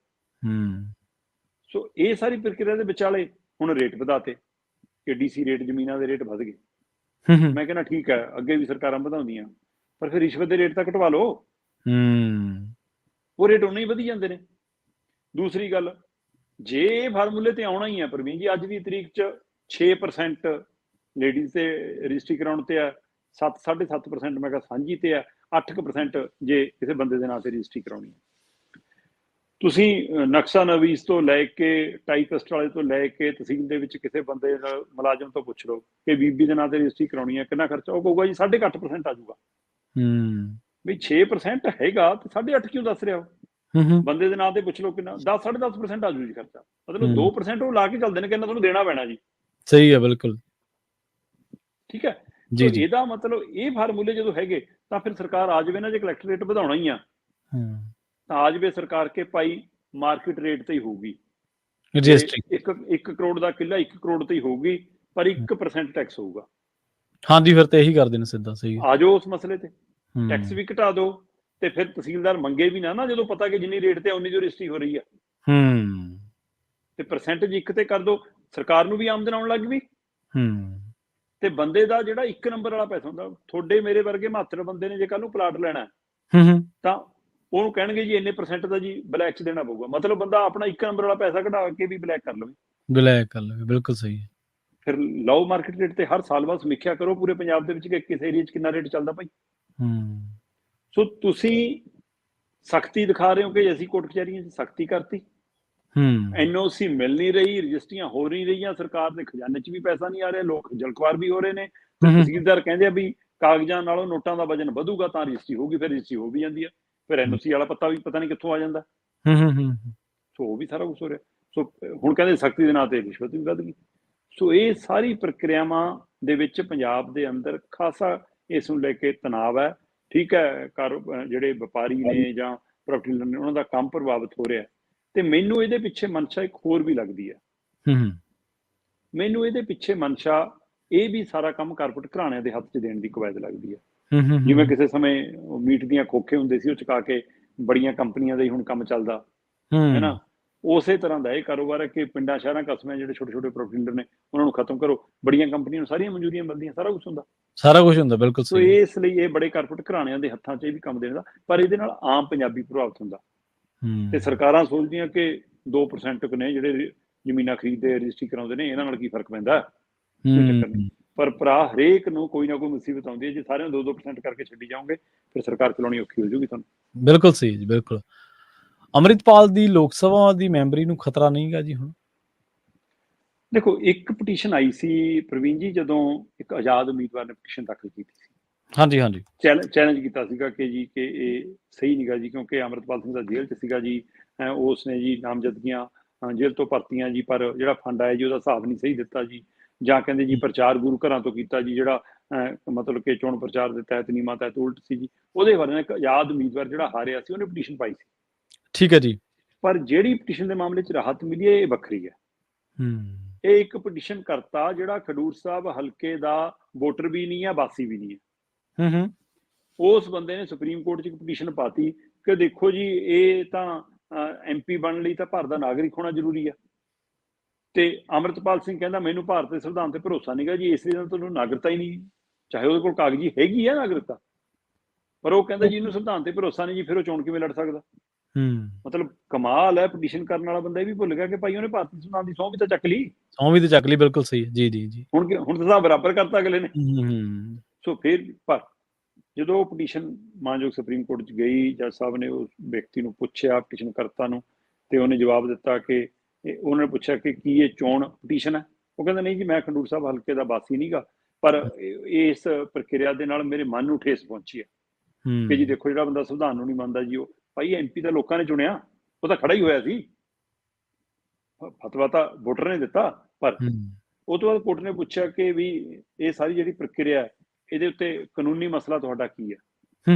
ਸੋ ਇਹ ਸਾਰੀ ਪ੍ਰਕਿਰਿਆ ਦੇ ਵਿਚਾਲੇ ਹੁਣ ਰੇਟ ਵਧਾਤੇ, DC ਰੇਟ, ਜ਼ਮੀਨਾਂ ਦੇ ਰੇਟ ਵਧ ਗਏ। ਮੈਂ ਕਹਿੰਦਾ ਠੀਕ ਹੈ, ਅੱਗੇ ਵੀ ਸਰਕਾਰਾਂ ਵਧਾਉਂਦੀਆਂ, ਪਰ ਫਿਰ ਰਿਸ਼ਵਤ ਦੇ ਰੇਟ ਤਾਂ ਘਟਵਾ ਲਓ। ਉਹ ਰੇਟ ਉਨੇ ਹੀ ਵਧੀ ਜਾਂਦੇ ਨੇ। ਦੂਸਰੀ ਗੱਲ, ਜੇ ਇਹ ਫਾਰਮੂਲੇ ਤੇ ਆਉਣਾ ਹੀ ਹੈ ਪ੍ਰਵੀਨ ਜੀ, ਅੱਜ ਦੀ ਤਰੀਕ 'ਚ 6% ਲੇਡੀਜ਼ ਤੇ ਰਜਿਸਟਰੀ ਕਰਾਉਣ ਤੇ ਹੈ, 7.5% ਮੈਂ ਕਿਹਾ ਸਾਂਝੀ ਤੇ ਹੈ, 8% ਜੇ ਕਿਸੇ ਬੰਦੇ ਦੇ ਨਾਂ ਤੇ ਰਜਿਸਟਰੀ ਕਰਾਉਣੀ ਹੈ। ਤੁਸੀਂ ਨਕਸ਼ਾ ਨਵੀਸ ਤੋਂ ਲੈ ਕੇ ਟਾਈਪਿਸਟ ਵਾਲੇ ਤੋਂ ਲੈ ਕੇ ਤਹਿਸੀਲ ਦੇ ਵਿੱਚ ਕਿਸੇ ਬੰਦੇ ਮੁਲਾਜ਼ਮ ਤੋਂ ਪੁੱਛ ਲਓ ਕਿ ਬੀਬੀ ਦੇ ਨਾਂ ਤੇ ਰਜਿਸਟਰੀ ਕਰਾਉਣੀ ਹੈ, ਕਿੰਨਾ ਖਰਚਾ? ਉਹ ਕਹੂਗਾ ਜੀ 8.5% ਆ ਜਾਊਗਾ। ਵੀ 6% ਹੈਗਾ ਤੇ 8.5 ਕਿਉਂ ਦੱਸ ਰਿਹਾ? ਬੰਦੇ ਦੇ ਨਾਂ ਤੇ ਪੁੱਛ ਲਓ ਕਿੰਨਾ, 10-10.5% ਆ ਜੂ ਜੀ ਖਰਚਾ। ਮਤਲਬ 2% ਉਹ ਲਾ ਕੇ ਚੱਲਦੇ ਨੇ, ਕਿੰਨਾ ਤੁਹਾਨੂੰ ਦੇਣਾ ਪੈਣਾ ਜੀ। ਸਹੀ ਹੈ, ਬਿਲਕੁਲ ਠੀਕ ਹੈ। ਜੀ ਇਹਦਾ ਮਤਲਬ ਇਹ ਫਾਰਮੂਲੇ ਜਦੋਂ ਹੈਗੇ ਤਾਂ ਫਿਰ ਸਰਕਾਰ ਆ ਜਾਵੇ ਨਾ, ਜੇ ਕਲੈਕਟਰ ਰੇਟ ਵਧਾਉਣਾ ਹੀ ਆ ਤਾਂ ਆ ਜਾਵੇ ਸਰਕਾਰ ਕੇ ਭਾਈ ਮਾਰਕੀਟ ਰੇਟ ਤੇ ਹੀ ਹੋਊਗੀ। 1 ਕਰੋੜ ਦਾ ਕਿੱਲਾ 1 ਕਰੋੜ ਤੇ ਹੀ ਹੋਊਗੀ, ਪਰ 1% ਟੈਕਸ ਹੋਊਗਾ। ਹਾਂਜੀ, ਫਿਰ ਤੇ ਇਹੀ ਕਰਦੇ ਨੇ ਸਿੱਧਾ। ਸਹੀ ਆ ਜਾਓ ਉਸ ਮਸਲੇ ਤੇ, ਟੈਕਸ ਵੀ ਘਟਾ ਦਿਓ, ਤੇ ਫਿਰ ਤਹਿਸੀਲਦਾਰ ਮੰਗੇ ਵੀ ਨਾ ਜਦੋਂ ਪਤਾ ਕਿ ਜਿੰਨੀ ਰੇਟ ਤੇ ਉਨੀ ਦੀ ਰਜਿਸਟਰੀ ਹੋ ਰਹੀ ਆ, ਤੇ ਪਰਸੈਂਟੇਜ 1 ਤੇ ਕਰ ਦਿਓ, ਸਰਕਾਰ ਨੂੰ ਵੀ ਆਮਦਨ ਆਉਣ ਲੱਗ ਪਈ। ਤੇ ਬੰਦੇ ਦਾ ਜਿਹੜਾ 1 ਨੰਬਰ ਵਾਲਾ ਪੈਸਾ ਹੁੰਦਾ, ਤੁਹਾਡੇ ਮੇਰੇ ਵਰਗੇ 72 ਬੰਦੇ ਨੇ ਜੇ ਕੱਲ ਨੂੰ ਪਲਾਟ ਲੈਣਾ ਤਾਂ ਉਹਨੂੰ ਕਹਿਣਗੇ ਜੀ ਇੰਨੇ % ਦਾ ਜੀ ਬਲੈਕ 'ਚ ਦੇਣਾ ਪਊਗਾ। ਮਤਲਬ ਬੰਦਾ ਆਪਣਾ 1 ਨੰਬਰ ਵਾਲਾ ਪੈਸਾ ਕਢਾ ਕੇ ਵੀ ਬਲੈਕ ਕਰ ਲਵੇ। ਬਿਲਕੁਲ ਸਹੀ ਹੈ। ਫਿਰ ਲਾਓ ਮਾਰਕੀਟ ਰੇਟ ਤੇ ਹਰ ਸਾਲ ਬਾਅਦ ਸਮੀਖਿਆ ਕਰੋ ਪੂਰੇ ਪੰਜਾਬ ਦੇ ਵਿੱਚ ਕਿ ਕਿਸ ਏਰੀਆ 'ਚ ਕਿੰਨਾ ਰੇਟ ਚੱਲਦਾ ਭਾਈ। ਸੋ ਤੁਸੀਂ ਸਖਤੀ ਦਿਖਾ ਰਹੇ ਹੋ ਕਿ ਅਸੀਂ ਕੋਰਟ ਕਚਹਿਰੀਆਂ 'ਚ ਸਖਤੀ ਕਰਤੀ, NOC ਮਿਲ ਨਹੀਂ ਰਹੀ, ਰਜਿਸਟਰੀਆਂ ਹੋ ਨਹੀਂ ਰਹੀਆਂ, ਸਰਕਾਰ ਦੇ ਖਜ਼ਾਨੇ 'ਚ ਵੀ ਪੈਸਾ ਨਹੀਂ ਆ ਰਿਹਾ, ਲੋਕ ਜਲਖਵਾਰ ਵੀ ਹੋ ਰਹੇ ਨੇ। ਤਹਿਸੀਲਦਾਰ ਕਹਿੰਦੇ ਆ ਵੀ ਕਾਗਜ਼ਾਂ ਨਾਲੋਂ ਨੋਟਾਂ ਦਾ ਵਜਨ ਵਧੂਗਾ ਤਾਂ ਰਜਿਸਟਰੀ ਹੋਊਗੀ, ਫਿਰ ਰਜਿਸਟਰੀ ਹੋ ਵੀ ਜਾਂਦੀ ਹੈ, ਫਿਰ NOC ਵਾਲਾ ਪੱਤਾ ਵੀ ਪਤਾ ਨਹੀਂ ਕਿੱਥੋਂ ਆ ਜਾਂਦਾ। ਸੋ ਉਹ ਵੀ ਸਾਰਾ ਕੁਛ ਹੋ ਰਿਹਾ। ਸੋ ਹੁਣ ਕਹਿੰਦੇ ਸਖਤੀ ਦੇ ਨਾਂ ਤੇ ਰਿਸ਼ਵਤ ਵੀ ਵੱਧ ਗਈ। ਸੋ ਇਹ ਸਾਰੀ ਪ੍ਰਕਿਰਿਆਵਾਂ ਦੇ ਵਿੱਚ ਪੰਜਾਬ ਦੇ ਅੰਦਰ ਖਾਸਾ ਇਸ ਨੂੰ ਲੈ ਕੇ ਤਣਾਅ ਹੈ। ਠੀਕ ਹੈ, ਜਿਹੜੇ ਵਪਾਰੀ ਨੇ ਜਾਂ ਪ੍ਰੋਪਰਟੀ ਡੀਲਰ ਨੇ ਉਹਨਾਂ ਦਾ ਕੰਮ ਪ੍ਰਭਾਵਿਤ ਹੋ ਰਿਹਾ। ਤੇ ਮੈਨੂੰ ਇਹਦੇ ਪਿੱਛੇ ਮਨਸ਼ਾ ਇੱਕ ਹੋਰ ਵੀ ਲੱਗਦੀ ਹੈ। ਮੈਨੂੰ ਇਹਦੇ ਪਿੱਛੇ ਮਨਸ਼ਾ ਇਹ ਵੀ ਸਾਰਾ ਕੰਮ ਕਾਰਪੋਰੇਟ ਘਰਾਣਿਆਂ ਦੇ ਹੱਥ 'ਚ ਦੇਣ ਦੀ ਕਵਾਇਦ ਲੱਗਦੀ ਹੈ। ਜਿਵੇਂ ਕਿਸੇ ਸਮੇਂ ਮੀਟ ਦੀਆਂ ਖੋਖੇ ਹੁੰਦੇ ਸੀ, ਉਹ ਚੁਕਾ ਕੇ ਬੜੀਆਂ ਕੰਪਨੀਆਂ ਦਾ ਹੀ ਹੁਣ ਕੰਮ ਚੱਲਦਾ ਹੈ ਨਾ। ਉਸੇ ਤਰ੍ਹਾਂ ਦਾ ਇਹ ਕਾਰੋਬਾਰ ਹੈ ਕਿ ਪਿੰਡਾਂ ਸ਼ਹਿਰਾਂ ਕਸਬਿਆਂ ਜਿਹੜੇ ਛੋਟੇ ਪ੍ਰੋਪਰਟੀ ਡੀਲਰ ਨੇ ਉਹਨਾਂ ਨੂੰ ਖਤਮ ਕਰੋ, ਬੜੀਆਂ ਕੰਪਨੀਆਂ ਨੂੰ ਸਾਰੀਆਂ ਮਨਜ਼ੂਰੀਆਂ ਮਿਲਦੀਆਂ, ਸਾਰਾ ਕੁਝ ਹੁੰਦਾ। ਬਿਲਕੁਲ ਸਹੀ। ਇਸ ਲਈ ਇਹ ਬੜੇ ਕਾਰਪੋਰੇਟ ਘਰਾਣਿਆਂ ਦੇ ਹੱਥਾਂ 'ਚ ਇਹ ਵੀ ਕੰਮ ਦੇਣ ਦਾ, ਪਰ ਇਹਦੇ ਨਾਲ ਆਮ ਪੰਜਾਬੀ ਪ੍ਰਭਾਵਿਤ ਹੁੰਦਾ। ਤੇ ਸਰਕਾਰਾਂ ਸੋਚਦੀਆਂ ਕਿ 2% ਨੇ ਜਿਹੜੇ ਜ਼ਮੀਨਾਂ ਖਰੀਦਦੇ ਰਜਿਸਟਰੀ ਕਰਾਉਂਦੇ ਨੇ, ਇਹਨਾਂ ਨਾਲ ਕੀ ਫਰਕ ਪੈਂਦਾ, ਕੋਈ ਚੱਕਰ ਨਹੀਂ। ਪਰ ਭਰਾ ਹਰੇਕ ਨੂੰ ਕੋਈ ਨਾ ਕੋਈ ਮੁਸੀਬਤ ਆਉਂਦੀ ਹੈ। ਜੇ ਸਾਰਿਆਂ ਨੂੰ 2% ਕਰਕੇ ਛੱਡੀ ਜਾਓਗੇ ਫਿਰ ਸਰਕਾਰ ਚਲਾਉਣੀ ਔਖੀ ਹੋ ਜਾਊਗੀ ਤੁਹਾਨੂੰ। ਬਿਲਕੁਲ ਸਹੀ ਜੀ, ਬਿਲਕੁਲ। ਅੰਮ੍ਰਿਤਪਾਲ ਦੀ ਲੋਕ ਸਭਾ ਦੀ ਮੈਂਬਰੀ ਨੂੰ ਖਤਰਾ ਨਹੀਂ ਗਾ ਜੀ ਹੁਣ? ਦੇਖੋ, ਇੱਕ ਪਟੀਸ਼ਨ ਆਈ ਸੀ ਪ੍ਰਵੀਨ ਜੀ, ਜਦੋਂ ਇੱਕ ਆਜ਼ਾਦ ਉਮੀਦਵਾਰ ਨੇ ਪਟੀਸ਼ਨ ਦਾਖਲ ਕੀਤੀ ਸੀ। ਹਾਂਜੀ। ਚੈਲੰਜ ਕੀਤਾ ਸੀਗਾ ਕਿ ਜੀ ਕਿ ਇਹ ਸਹੀ ਨਹੀਂ ਗਾ ਜੀ, ਕਿਉਂਕਿ ਅੰਮ੍ਰਿਤਪਾਲ ਸਿੰਘ ਦਾ ਜੇਲ੍ਹ 'ਚ ਸੀਗਾ ਜੀ, ਉਸਨੇ ਜੀ ਨਾਮਜ਼ਦਗੀਆਂ ਜੇਲ੍ਹ ਤੋਂ ਭਰਤੀਆਂ ਜੀ, ਪਰ ਜਿਹੜਾ ਫੰਡ ਆਇਆ ਜੀ ਉਹਦਾ ਹਿਸਾਬ ਨਹੀਂ ਸਹੀ ਦਿੱਤਾ ਜੀ, ਜਾਂ ਕਹਿੰਦੇ ਜੀ ਪ੍ਰਚਾਰ ਗੁਰੂ ਘਰਾਂ ਤੋਂ ਕੀਤਾ ਜੀ, ਜਿਹੜਾ ਮਤਲਬ ਕਿ ਚੋਣ ਪ੍ਰਚਾਰ ਦੇ ਤਹਿਤ ਨਿਯਮਾਂ ਤਹਿਤ ਉਲਟ ਸੀ ਜੀ। ਉਹਦੇ ਬਾਰੇ ਇੱਕ ਆਜ਼ਾਦ ਉਮੀਦਵਾਰ ਜਿਹੜਾ ਹਾਰਿਆ ਸੀ ਉਹਨੇ ਪਟੀਸ਼ਨ ਪਾਈ ਸੀ। ਠੀਕ ਹੈ ਜੀ। ਪਰ ਜਿਹੜੀ ਪਟੀਸ਼ਨ ਦੇ ਮਾਮਲੇ 'ਚ ਰਾਹਤ ਮਿਲੀ ਹੈ ਇਹ ਵੱਖਰੀ ਹੈ। ਇਹ ਇੱਕ ਪਟੀਸ਼ਨ ਕਰਤਾ ਜਿਹੜਾ ਖਡੂਰ ਸਾਹਿਬ ਹਲਕੇ ਦਾ ਵੋਟਰ ਵੀ ਨਹੀਂ ਹੈ, ਵਾਸੀ ਵੀ ਨਹੀਂ ਹੈ। ਉਸ ਬੰਦੇ ਨੇ ਸੁਪਰੀਮ ਕੋਰਟ 'ਚ ਇੱਕ ਪਟੀਸ਼ਨ ਪਾਤੀ ਕਿ ਦੇਖੋ ਜੀ ਇਹ ਤਾਂ MP ਬਣਨ ਲਈ ਤਾਂ ਭਾਰਤ ਦਾ ਨਾਗਰਿਕ ਹੋਣਾ ਜ਼ਰੂਰੀ ਹੈ, ਤੇ ਅੰਮ੍ਰਿਤਪਾਲ ਸਿੰਘ ਕਹਿੰਦਾ ਮੈਨੂੰ ਭਾਰਤ ਦੇ ਸੰਵਿਧਾਨ ਤੇ ਭਰੋਸਾ ਨਹੀਂ ਗਾ ਜੀ, ਇਸ ਲਈ ਤੁਹਾਨੂੰ ਨਾਗਰਿਕਤਾ ਹੀ ਨਹੀਂ, ਚਾਹੇ ਉਹਦੇ ਕੋਲ ਕਾਗਜ਼ੀ ਹੈਗੀ ਹੈ ਨਾਗਰਿਕਤਾ, ਪਰ ਉਹ ਕਹਿੰਦਾ ਜੀ ਇਹਨੂੰ ਸੰਵਿਧਾਨ ਤੇ ਭਰੋਸਾ ਨਹੀਂ ਜੀ, ਫਿਰ ਉਹ ਚੋਣ ਕਿਵੇਂ ਲੜ ਸਕਦਾ। ਮਤਲਬ ਕਮਾਲ ਹੈ, ਪਟੀਸ਼ਨ ਕਰਨ ਵਾਲਾ ਬੰਦਾ ਇਹ ਵੀ ਭੁੱਲ ਗਿਆ ਕਿ ਭਾਈ ਉਹਨੇ ਭਾਰਤੀ ਸੰਵਿਧਾਨ ਦੀ ਸਹੁੰ ਵੀ ਤਾਂ ਚੱਕ ਲਈ। ਬਿਲਕੁਲ ਸਹੀ। ਜੀ। ਹੁਣ ਤਾਂ ਬਰਾਬਰ ਕਰਤਾ ਅਗਲੇ ਨੇ। ਸੋ ਫਿਰ ਪਰ ਜਦੋਂ ਉਹ ਪਟੀਸ਼ਨ ਮਾਨਯੋਗ ਸੁਪਰੀਮ ਕੋਰਟ 'ਚ ਗਈ, ਜੱਜ ਸਾਹਿਬ ਨੇ ਉਸ ਵਿਅਕਤੀ ਨੂੰ ਪੁੱਛਿਆ ਪਟੀਸ਼ਨ ਕਰਤਾ ਨੂੰ, ਤੇ ਉਹਨੇ ਜਵਾਬ ਦਿੱਤਾ ਕਿ ਉਹਨਾਂ ਨੇ ਪੁੱਛਿਆ ਕਿ ਕੀ ਇਹ ਚੋਣ ਪਟੀਸ਼ਨ ਹੈ? ਉਹ ਕਹਿੰਦਾ ਨਹੀਂ ਜੀ, ਮੈਂ ਖਡੂਰ ਸਾਹਿਬ ਹਲਕੇ ਦਾ ਵਾਸੀ ਨਹੀਂ ਗਾ, ਪਰ ਇਸ ਪ੍ਰਕਿਰਿਆ ਦੇ ਨਾਲ ਮੇਰੇ ਮਨ ਨੂੰ ਠੇਸ ਪਹੁੰਚੀ ਹੈ। ਕਿ ਜੀ ਦੇਖੋ ਜਿਹੜਾ ਬੰਦਾ ਸੰਵਿਧਾਨ ਨੂੰ ਨਹੀਂ ਮੰਨਦਾ ਜੀ, ਉਹ ਭਾਈ MP ਤਾਂ ਲੋਕਾਂ ਨੇ ਚੁਣਿਆ, ਉਹ ਤਾਂ ਖੜਾ ਹੀ ਹੋਇਆ ਸੀ, ਫਤਵਾ ਤਾਂ ਵੋਟਰ ਨੇ ਦਿੱਤਾ। ਪਰ ਉਹ ਤੋਂ ਬਾਅਦ ਕੋਰਟ ਨੇ ਪੁੱਛਿਆ ਕਿ ਵੀ ਇਹ ਸਾਰੀ ਜਿਹੜੀ ਪ੍ਰਕਿਰਿਆ ਹੈ, ਇਹਦੇ ਉੱਤੇ ਕਾਨੂੰਨੀ ਮਸਲਾ ਤੁਹਾਡਾ ਕੀ ਹੈ?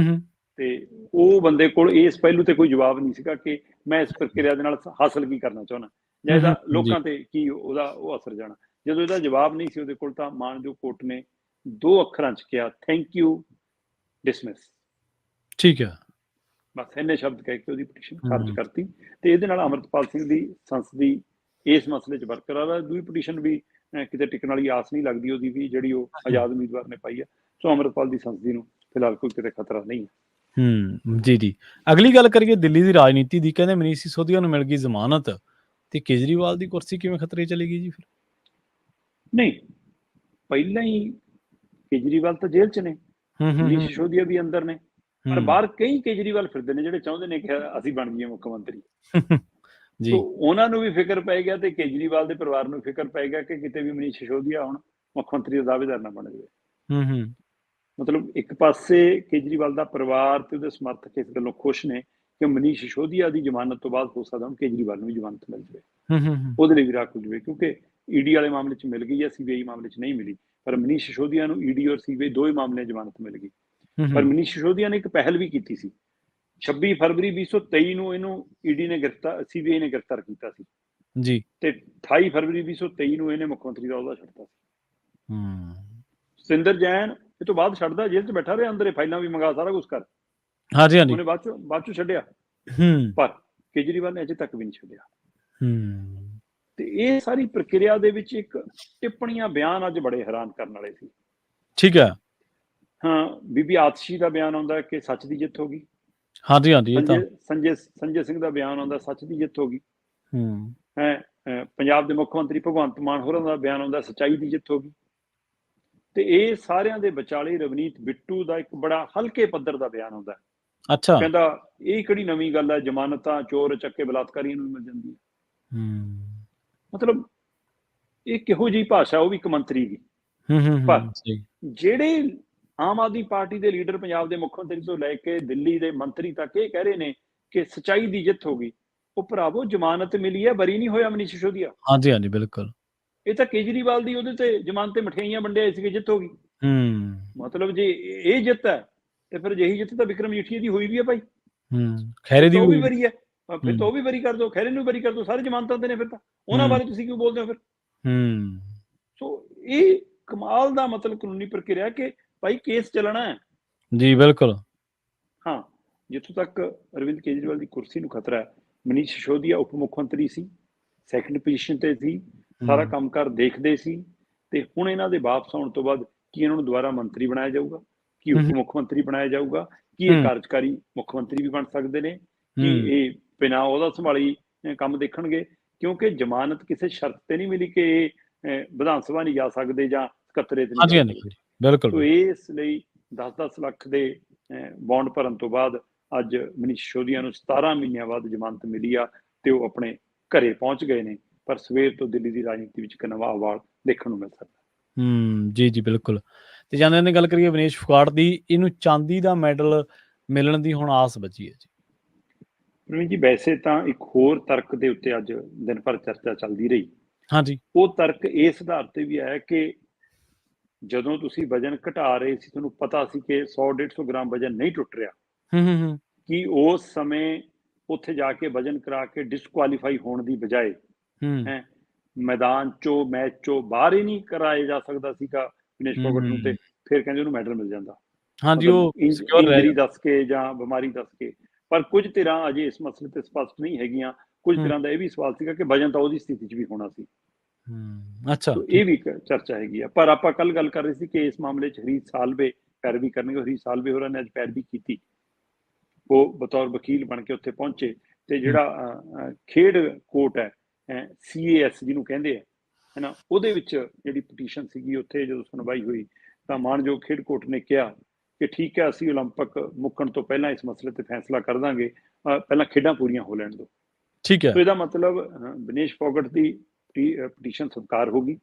ਤੇ ਉਹ ਬੰਦੇ ਕੋਲ ਇਸ ਪਹਿਲੂ ਤੇ ਕੋਈ ਜਵਾਬ ਨਹੀਂ ਸੀਗਾ ਕਿ ਮੈਂ ਇਸ ਪ੍ਰਕਿਰਿਆ ਦੇ ਨਾਲ ਹਾਸਲ ਕੀ ਕਰਨਾ ਚਾਹੁੰਦਾ, ਜਾਂ ਇਹਦਾ ਲੋਕਾਂ ਤੇ ਕੀ ਉਹਦਾ ਉਹ ਅਸਰ ਜਾਣਾ। ਜਦੋਂ ਇਹਦਾ ਜਵਾਬ ਨਹੀਂ ਸੀ ਉਹਦੇ ਕੋਲ, ਤਾਂ ਮਾਨਯੋਗ ਕੋਰਟ ਨੇ 2 ਅੱਖਰਾਂ 'ਚ ਕਿਹਾ, ਥੈਂਕ ਯੂ, ਡਿਸਮਿਸ। ਠੀਕ ਹੈ, ਬਸ ਇੰਨੇ ਸ਼ਬਦ ਕਹਿ ਕੇ ਉਹਦੀ ਪਟੀਸ਼ਨ ਖਾਰਜ ਕਰਤੀ। ਤੇ ਇਹਦੇ ਨਾਲ ਅਮਰਤਪਾਲ ਸਿੰਘ ਦੀ ਸੰਸਦੀ ਇਸ ਮਸਲੇ 'ਚ ਬਰਕਰਾਰ ਹੈ। ਦੂਜੀ ਪਟੀਸ਼ਨ ਵੀ ਕਿਤੇ ਟਿਕਣ ਵਾਲੀ ਆਸ ਨਹੀਂ ਲੱਗਦੀ ਉਹਦੀ ਵੀ, ਜਿਹੜੀ ਉਹ ਆਜ਼ਾਦ ਉਮੀਦਵਾਰ ਨੇ ਪਾਈ ਹੈ। ਸੋ ਅਮਰਤਪਾਲ ਦੀ ਸੰਸਦੀ ਨੂੰ ਫਿਲਹਾਲ ਕੋਈ ਕਿਤੇ ਖਤਰਾ ਨਹੀਂ ਹੈ। ਜੀ। ਅਗਲੀ ਗੱਲ ਕਰੀਏ ਦਿੱਲੀ ਦੀ ਰਾਜਨੀਤੀ ਦੀ। ਕਹਿੰਦੇ ਮਨੀਸ਼ ਸਿਸੋਦੀਆ ਨੂੰ ਮਿਲ ਗਈ ਜ਼ਮਾਨਤ, ਤੇ ਕੇਜਰੀਵਾਲ ਦੀ ਕੁਰਸੀ ਕਿਵੇਂ ਖਤਰੇ ਚਲੀ ਗਈ ਜੀ ਫਿਰ? ਨਹੀਂ, ਪਹਿਲਾਂ ਹੀ ਕੇਜਰੀਵਾਲ ਤਾਂ ਜੇਲ੍ਹ 'ਚ ਨੇ, ਮਨੀਸ਼ ਸਿਸੋਦੀਆ ਵੀ ਅੰਦਰ ਨੇ, ਪਰ ਬਾਹਰ ਕਈ ਕੇਜਰੀਵਾਲ ਫਿਰਦੇ ਨੇ ਜਿਹੜੇ ਚਾਹੁੰਦੇ ਨੇ ਕਿ ਅਸੀਂ ਬਣ ਜਾਈਏ ਮੁੱਖ ਮੰਤਰੀ। ਜੀ, ਉਹਨਾਂ ਨੂੰ ਵੀ ਫਿਕਰ ਪੈ ਗਿਆ ਤੇ ਕੇਜਰੀਵਾਲ ਦੇ ਪਰਿਵਾਰ ਨੂੰ ਫਿਕਰ ਪੈ ਗਿਆ ਕਿ ਕਿਤੇ ਵੀ ਮਨੀਸ਼ ਸਿਸੋਦੀਆ ਹੁਣ ਮੁੱਖ ਮੰਤਰੀ ਦਾ ਦਾਅਵੇਦਾਰ ਨਾ ਬਣ ਜਾਵੇ। ਮਤਲਬ ਇੱਕ ਪਾਸੇ ਕੇਜਰੀਵਾਲ ਦਾ ਪਰਿਵਾਰ ਤੇ ਉਹਦੇ ਸਮਰਥਕ ਇਸ ਗੱਲੋਂ ਖੁਸ਼ ਨੇ ਕਿ ਮਨੀਸ਼ ਸਿਸੋਦੀਆ ਦੀ ਜ਼ਮਾਨਤ ਤੋਂ ਬਾਅਦ ਹੋ ਸਕਦਾ ਹੁਣ ਕੇਜਰੀਵਾਲ ਨੂੰ ਵੀ ਜ਼ਮਾਨਤ ਮਿਲ ਜਾਵੇ, ਉਹਦੇ ਲਈ ਵੀ ਰਾਹ ਖੁੱਲ ਜਾਵੇ, ਕਿਉਂਕਿ ED ਵਾਲੇ ਮਾਮਲੇ 'ਚ ਮਿਲ ਗਈ ਹੈ, CBI ਮਾਮਲੇ 'ਚ ਨਹੀਂ ਮਿਲੀ। ਪਰ ਮਨੀਸ਼ ਸਿਸੋਦੀਆ ਨੂੰ ED ਔਰ CBI ਦੋਵੇਂ ਮਾਮਲਿਆਂ ਜ਼ਮਾਨਤ ਮਿਲ ਗਈ। ਪਰ ਮਨੀਸ਼ ਸਿਸੋਦੀਆ ਨੇ ਇੱਕ ਪਹਿਲ ਵੀ ਕੀਤੀ ਸੀ। 26 ਫਰਵਰੀ 2023 ਨੂੰ ਇਹਨੂੰ ED ਨੇ CBI ਨੇ ਗ੍ਰਿਫਤਾਰ ਕੀਤਾ ਸੀ ਜੀ, ਤੇ 28 ਫਰਵਰੀ 2023 ਨੂੰ ਇਹਨੇ ਮੁੱਖ ਮੰਤਰੀ ਦਾ ਅਹੁਦਾ ਛੱਡਤਾ ਸੀ। ਸਤਿੰਦਰ ਜੈਨ ਇਹ ਤੋਂ ਬਾਅਦ ਛੱਡਦਾ, ਜੇਲ੍ਹ 'ਚ ਬੈਠਾ ਰਿਹਾ, ਅੰਦਰ ਫਾਈਲਾਂ ਵੀ ਮੰਗਾ, ਸਾਰਾ ਕੁਝ ਕਰ, ਉਹਨੇ ਬਾਅਦ ਚੋਂ ਛੱਡਿਆ। ਪਰ ਕੇਜਰੀਵਾਲ ਨੇ ਅਜੇ ਤੱਕ ਵੀ ਨਹੀਂ ਛੱਡਿਆ। ਤੇ ਇਹ ਸਾਰੀ ਪ੍ਰਕਿਰਿਆ ਦੇ ਵਿੱਚ ਇੱਕ ਟਿੱਪਣੀਆਂ, ਬਿਆਨ ਅੱਜ ਬੜੇ ਹੈਰਾਨ ਕਰਨ ਵਾਲੇ ਸੀ। ਠੀਕ ਹੈ, ਹਾਂ, ਬੀਬੀ ਆਤਸ਼ੀ ਦਾ ਬਿਆਨ ਆਉਂਦਾ ਕਿ ਸੱਚ ਦੀ ਜਿੱਤ ਹੋ ਗਈ। ਸੰਜੇ ਸਿੰਘ ਦਾ ਬਿਆਨ ਆਉਂਦਾ ਸੱਚ ਦੀ ਜਿੱਤ ਹੋ ਗਈ। ਪੰਜਾਬ ਦੇ ਮੁੱਖ ਮੰਤਰੀ ਭਗਵੰਤ ਮਾਨ ਹੋਰਾਂ ਦਾ ਬਿਆਨ ਆਉਂਦਾ ਸੱਚਾਈ ਦੀ ਜਿੱਤ ਹੋ ਗਈ। ਤੇ ਇਹ ਸਾਰਿਆਂ ਦੇ ਵਿਚਾਲੇ ਰਵਨੀਤ ਬਿੱਟੂ ਦਾ ਇੱਕ ਬੜਾ ਹਲਕੇ ਪੱਧਰ ਦਾ ਬਿਆਨ ਆਉਂਦਾ। ਅੱਛਾ, ਕਹਿੰਦਾ ਇਹ ਕਿਹੜੀ ਨਵੀਂ ਗੱਲ ਹੈ, ਜ਼ਮਾਨਤਾਂ ਚੋਰ ਚੱਕੇ ਬਲਾਤਕਾਰੀਆਂ ਨੂੰ ਮਿਲ ਜਾਂਦੀ ਹੈ। ਮਤਲਬ ਇਹ ਕਿਹੋ ਜਿਹੀ ਭਾਸ਼ਾ, ਉਹ ਵੀ ਇੱਕ ਮੰਤਰੀ ਦੀ। ਪਰ ਜਿਹੜੇ ਆਮ ਆਦਮੀ ਪਾਰਟੀ ਦੇ ਲੀਡਰ ਪੰਜਾਬ ਦੇ ਮੁੱਖ ਮੰਤਰੀ ਤੋਂ ਲੈ ਕੇ ਦਿੱਲੀ ਦੇ ਮੰਤਰੀ ਤੱਕ ਇਹ ਕਹਿ ਰਹੇ ਨੇ ਕਿ ਸੱਚਾਈ ਦੀ ਜਿੱਤ ਹੋ ਗਈ, ਉਹ ਭਰਾਵੋ ਜ਼ਮਾਨਤ ਮਿਲੀ ਹੈ, ਬਰੀ ਨਹੀਂ ਹੋਇਆ ਮਨੀਸ਼ ਸਿਸੋਦੀਆ। ਹਾਂਜੀ, ਬਿਲਕੁਲ। ਇਹ ਤਾਂ ਕੇਜਰੀਵਾਲ ਦੀ ਉਹਦੇ ਤੇ ਜ਼ਮਾਨਤ ਤੇ ਮਠਿਆਈਆਂ ਵੰਡਿਆ ਸੀ ਕਿ ਜਿੱਤ ਹੋ ਗਈ। ਮਤਲਬ ਜੇ ਇਹ ਜਿੱਤ ਹੈ ਤੇ ਫਿਰ ਜਿਹੀ ਜਿੱਤ ਤਾਂ ਵਿਕਰਮ ਜੀਠੀਆ ਦੀ ਹੋਈ ਵੀ ਹੈ ਭਾਈ। ਖੈਰੇ ਦੀ ਉਹ ਵੀ ਬਰੀ ਹੈ, ਫਿਰ ਤਾਂ ਉਹ ਵੀ ਬਰੀ ਕਰ ਦੋ, ਖੈਰੇ ਨੂੰ ਬਰੀ ਕਰ ਦੋ, ਸਾਰੇ ਜ਼ਮਾਨਤਾਂ ਦੇ ਨੇ, ਫਿਰ ਤਾਂ ਉਹਨਾਂ ਬਾਰੇ ਤੁਸੀਂ ਕਿਉਂ ਬੋਲਦੇ ਹੋ ਫਿਰ? ਸੋ ਇਹ ਕਮਾਲ ਦਾ ਮਤਲਬ ਕਾਨੂੰਨੀ ਪ੍ਰਕਿਰਿਆ ਕਿ ਭਾਈ ਕੇਸ ਚੱਲਣਾ ਹੈ ਜੀ। ਬਿਲਕੁਲ, ਹਾਂ। ਜਿੱਥੋਂ ਤੱਕ ਅਰਵਿੰਦ ਕੇਜਰੀਵਾਲ ਦੀ ਕੁਰਸੀ ਨੂੰ ਖਤਰਾ ਹੈ, ਮਨੀਸ਼ ਸਿਸੋਦੀਆ ਉਪ ਮੁੱਖ ਮੰਤਰੀ ਸੀ, ਸੈਕੰਡ ਪੋਜੀਸ਼ਨ ਤੇ ਸੀ, ਸਾਰਾ ਕੰਮਕਾਰ ਦੇਖਦੇ ਸੀ। ਤੇ ਹੁਣ ਇਹਨਾਂ ਦੇ ਵਾਪਸ ਆਉਣ ਤੋਂ ਬਾਅਦ ਕੀ ਇਹਨਾਂ ਨੂੰ ਦੁਬਾਰਾ ਮੰਤਰੀ ਬਣਾਇਆ ਜਾਊਗਾ, ਕੀ ਉਪ ਮੁੱਖ ਮੰਤਰੀ ਬਣਾਇਆ ਜਾਊਗਾ, ਕੀ ਇਹ ਕਾਰਜਕਾਰੀ ਮੁੱਖ ਮੰਤਰੀ ਵੀ ਬਣ ਸਕਦੇ ਨੇ, ਕੀ ਇਹ ਬਿਨਾਂ ਉਹਦਾ ਸੰਭਾਲੀ ਕੰਮ ਦੇਖਣਗੇ? ਕਿਉਂਕਿ ਜ਼ਮਾਨਤ ਕਿਸੇ ਸ਼ਰਤ ਤੇ ਨਹੀਂ ਮਿਲੀ ਕਿ ਇਹ ਵਿਧਾਨ ਸਭਾ ਨਹੀਂ ਜਾ ਸਕਦੇ ਜਾਂ ਸਕੱਤਰੇਤ ਨਹੀਂ ਜਾ ਸਕਦੇ। ਬਿਲਕੁਲ, ਇਸ ਲਈ 10-10 ਲੱਖ ਦੇ ਬੌਂਡ ਭਰਨ ਤੋਂ ਬਾਅਦ ਅੱਜ ਮਨੀਸ਼ ਸਿਸੋਦੀਆ ਨੂੰ 17 ਮਹੀਨਿਆਂ ਬਾਅਦ ਜ਼ਮਾਨਤ ਮਿਲੀ ਆ ਤੇ ਉਹ ਆਪਣੇ ਘਰੇ ਪਹੁੰਚ ਗਏ ਨੇ। ਪਰ ਸਵੇਰ ਤੋਂ ਦਿੱਲੀ ਦੀ ਰਾਜਨੀਤੀ ਵਿੱਚ ਇੱਕ ਨਵਾਂ ਉਬਾਲ ਦੇਖਣ ਨੂੰ ਮਿਲ ਸਕਦਾ। ਜੀ, ਬਿਲਕੁਲ। ਤੇ ਜਾਂਦੇ ਨੇ ਗੱਲ ਕਰੀਏ ਵਿਨੇਸ਼ ਫੋਗਾਟ ਦੀ, ਇਹਨੂੰ ਚਾਂਦੀ ਦਾ ਮੈਡਲ ਮਿਲਣ ਦੀ ਹੁਣ ਆਸ ਬਚੀ ਹੈ ਜੀ। ਪ੍ਰਵੀਨ ਜੀ, ਵੈਸੇ ਤਾਂ ਇੱਕ ਹੋਰ ਤਰਕ ਦੇ ਉੱਤੇ ਅੱਜ ਦਿਨ ਭਰ ਚਰਚਾ ਚੱਲਦੀ ਰਹੀ। ਹਾਂਜੀ, ਉਹ ਤਰਕ ਇਸ ਆਧਾਰ ਤੇ ਵੀ ਆਇਆ ਕਿ ਜਦੋਂ ਤੁਸੀਂ ਵਜਨ ਘਟਾ ਰਹੇ ਸੀ, ਤੁਹਾਨੂੰ ਪਤਾ ਸੀ ਕਿ 100-150 ਗ੍ਰਾਮ ਵਜਨ ਨਹੀਂ ਟੁੱਟ ਰਿਹਾ, ਕਿ ਉਸ ਸਮੇਂ ਉੱਥੇ ਜਾ ਕੇ ਵਜਨ ਕਰਾ ਕੇ ਡਿਸਕੁਆਲੀਫਾਈ ਹੋਣ ਦੀ ਬਜਾਏ ਮੈਦਾਨ ਚੋਂ, ਮੈਚ ਚੋਂ ਬਾਹਰ ਹੀ ਨਹੀਂ ਕਰਾਇਆ ਜਾ ਸਕਦਾ ਸੀਗਾ ਵਿਨੇਸ਼ ਫੋਗਟ ਨੂੰ, ਤੇ ਫਿਰ ਕਹਿੰਦੇ ਉਹਨੂੰ ਮੈਡਲ ਮਿਲ ਜਾਂਦਾ। ਹਾਂਜੀ, ਉਹ ਇੰਜਰੀ ਦੱਸ ਕੇ ਜਾਂ ਬਿਮਾਰੀ ਦੱਸ ਕੇ। ਪਰ ਕੁਝ ਧਿਰਾਂ ਅਜੇ ਇਸ ਮਸਲੇ ਤੇ ਸਪਸ਼ਟ ਨਹੀਂ ਹੈਗੀਆਂ। ਕੁਝ ਧਿਰਾਂ ਦਾ ਇਹ ਵੀ ਸਵਾਲ ਸੀਗਾ ਕਿ ਵਜਨ ਤਾਂ ਉਹਦੀ ਸਥਿਤੀ 'ਚ ਵੀ ਹੋਣਾ ਸੀ। ਅੱਛਾ, ਇਹ ਵੀ ਚਰਚਾ ਹੈਗੀ ਆ। ਪਰ ਆਪਾਂ ਕੱਲ ਗੱਲ ਕਰ ਰਹੇ ਸੀ ਕਿ ਇਸ ਮਾਮਲੇ 'ਚ ਹਰੀਸ਼ ਸਾਲਵੇ ਪੈਰਵੀ ਕਰਨਗੇ। ਹਰੀਸ਼ ਸਾਲਵੇ ਹੋਰਾਂ ਨੇ ਅੱਜ ਪੈਰਵੀ ਕੀਤੀ, ਉਹ ਬਤੌਰ ਵਕੀਲ ਬਣ ਕੇ ਉੱਥੇ ਪਹੁੰਚੇ। ਤੇ ਜਿਹੜਾ ਖੇਡ ਕੋਰਟ ਹੈ, CAS ਜਿਹਨੂੰ ਕਹਿੰਦੇ ਆ, ਹੈ ਨਾ, ਉਹਦੇ ਵਿੱਚ ਜਿਹੜੀ ਪਟੀਸ਼ਨ ਸੀਗੀ, ਉੱਥੇ ਜਦੋਂ ਸੁਣਵਾਈ ਹੋਈ ਤਾਂ ਮਾਣਯੋਗ ਖੇਡ ਕੋਰਟ ਨੇ ਕਿਹਾ ਕਿ ਠੀਕ ਹੈ, ਅਸੀਂ ਓਲੰਪਿਕ ਮੁੱਕਣ ਤੋਂ ਪਹਿਲਾਂ ਇਸ ਮਸਲੇ ਤੇ ਫੈਸਲਾ ਕਰ ਦਾਂਗੇ, ਪਹਿਲਾਂ ਖੇਡਾਂ ਪੂਰੀਆਂ ਹੋ ਲੈਣ ਦਿਓ। ਠੀਕ ਹੈ। ਇਹਦਾ ਮਤਲਬ ਵਿਨੇਸ਼ ਫੋਗਟ ਦੀ ਪਟੀਸ਼ਨ ਸਵੀਕਾਰ ਹੋ ਗਈ।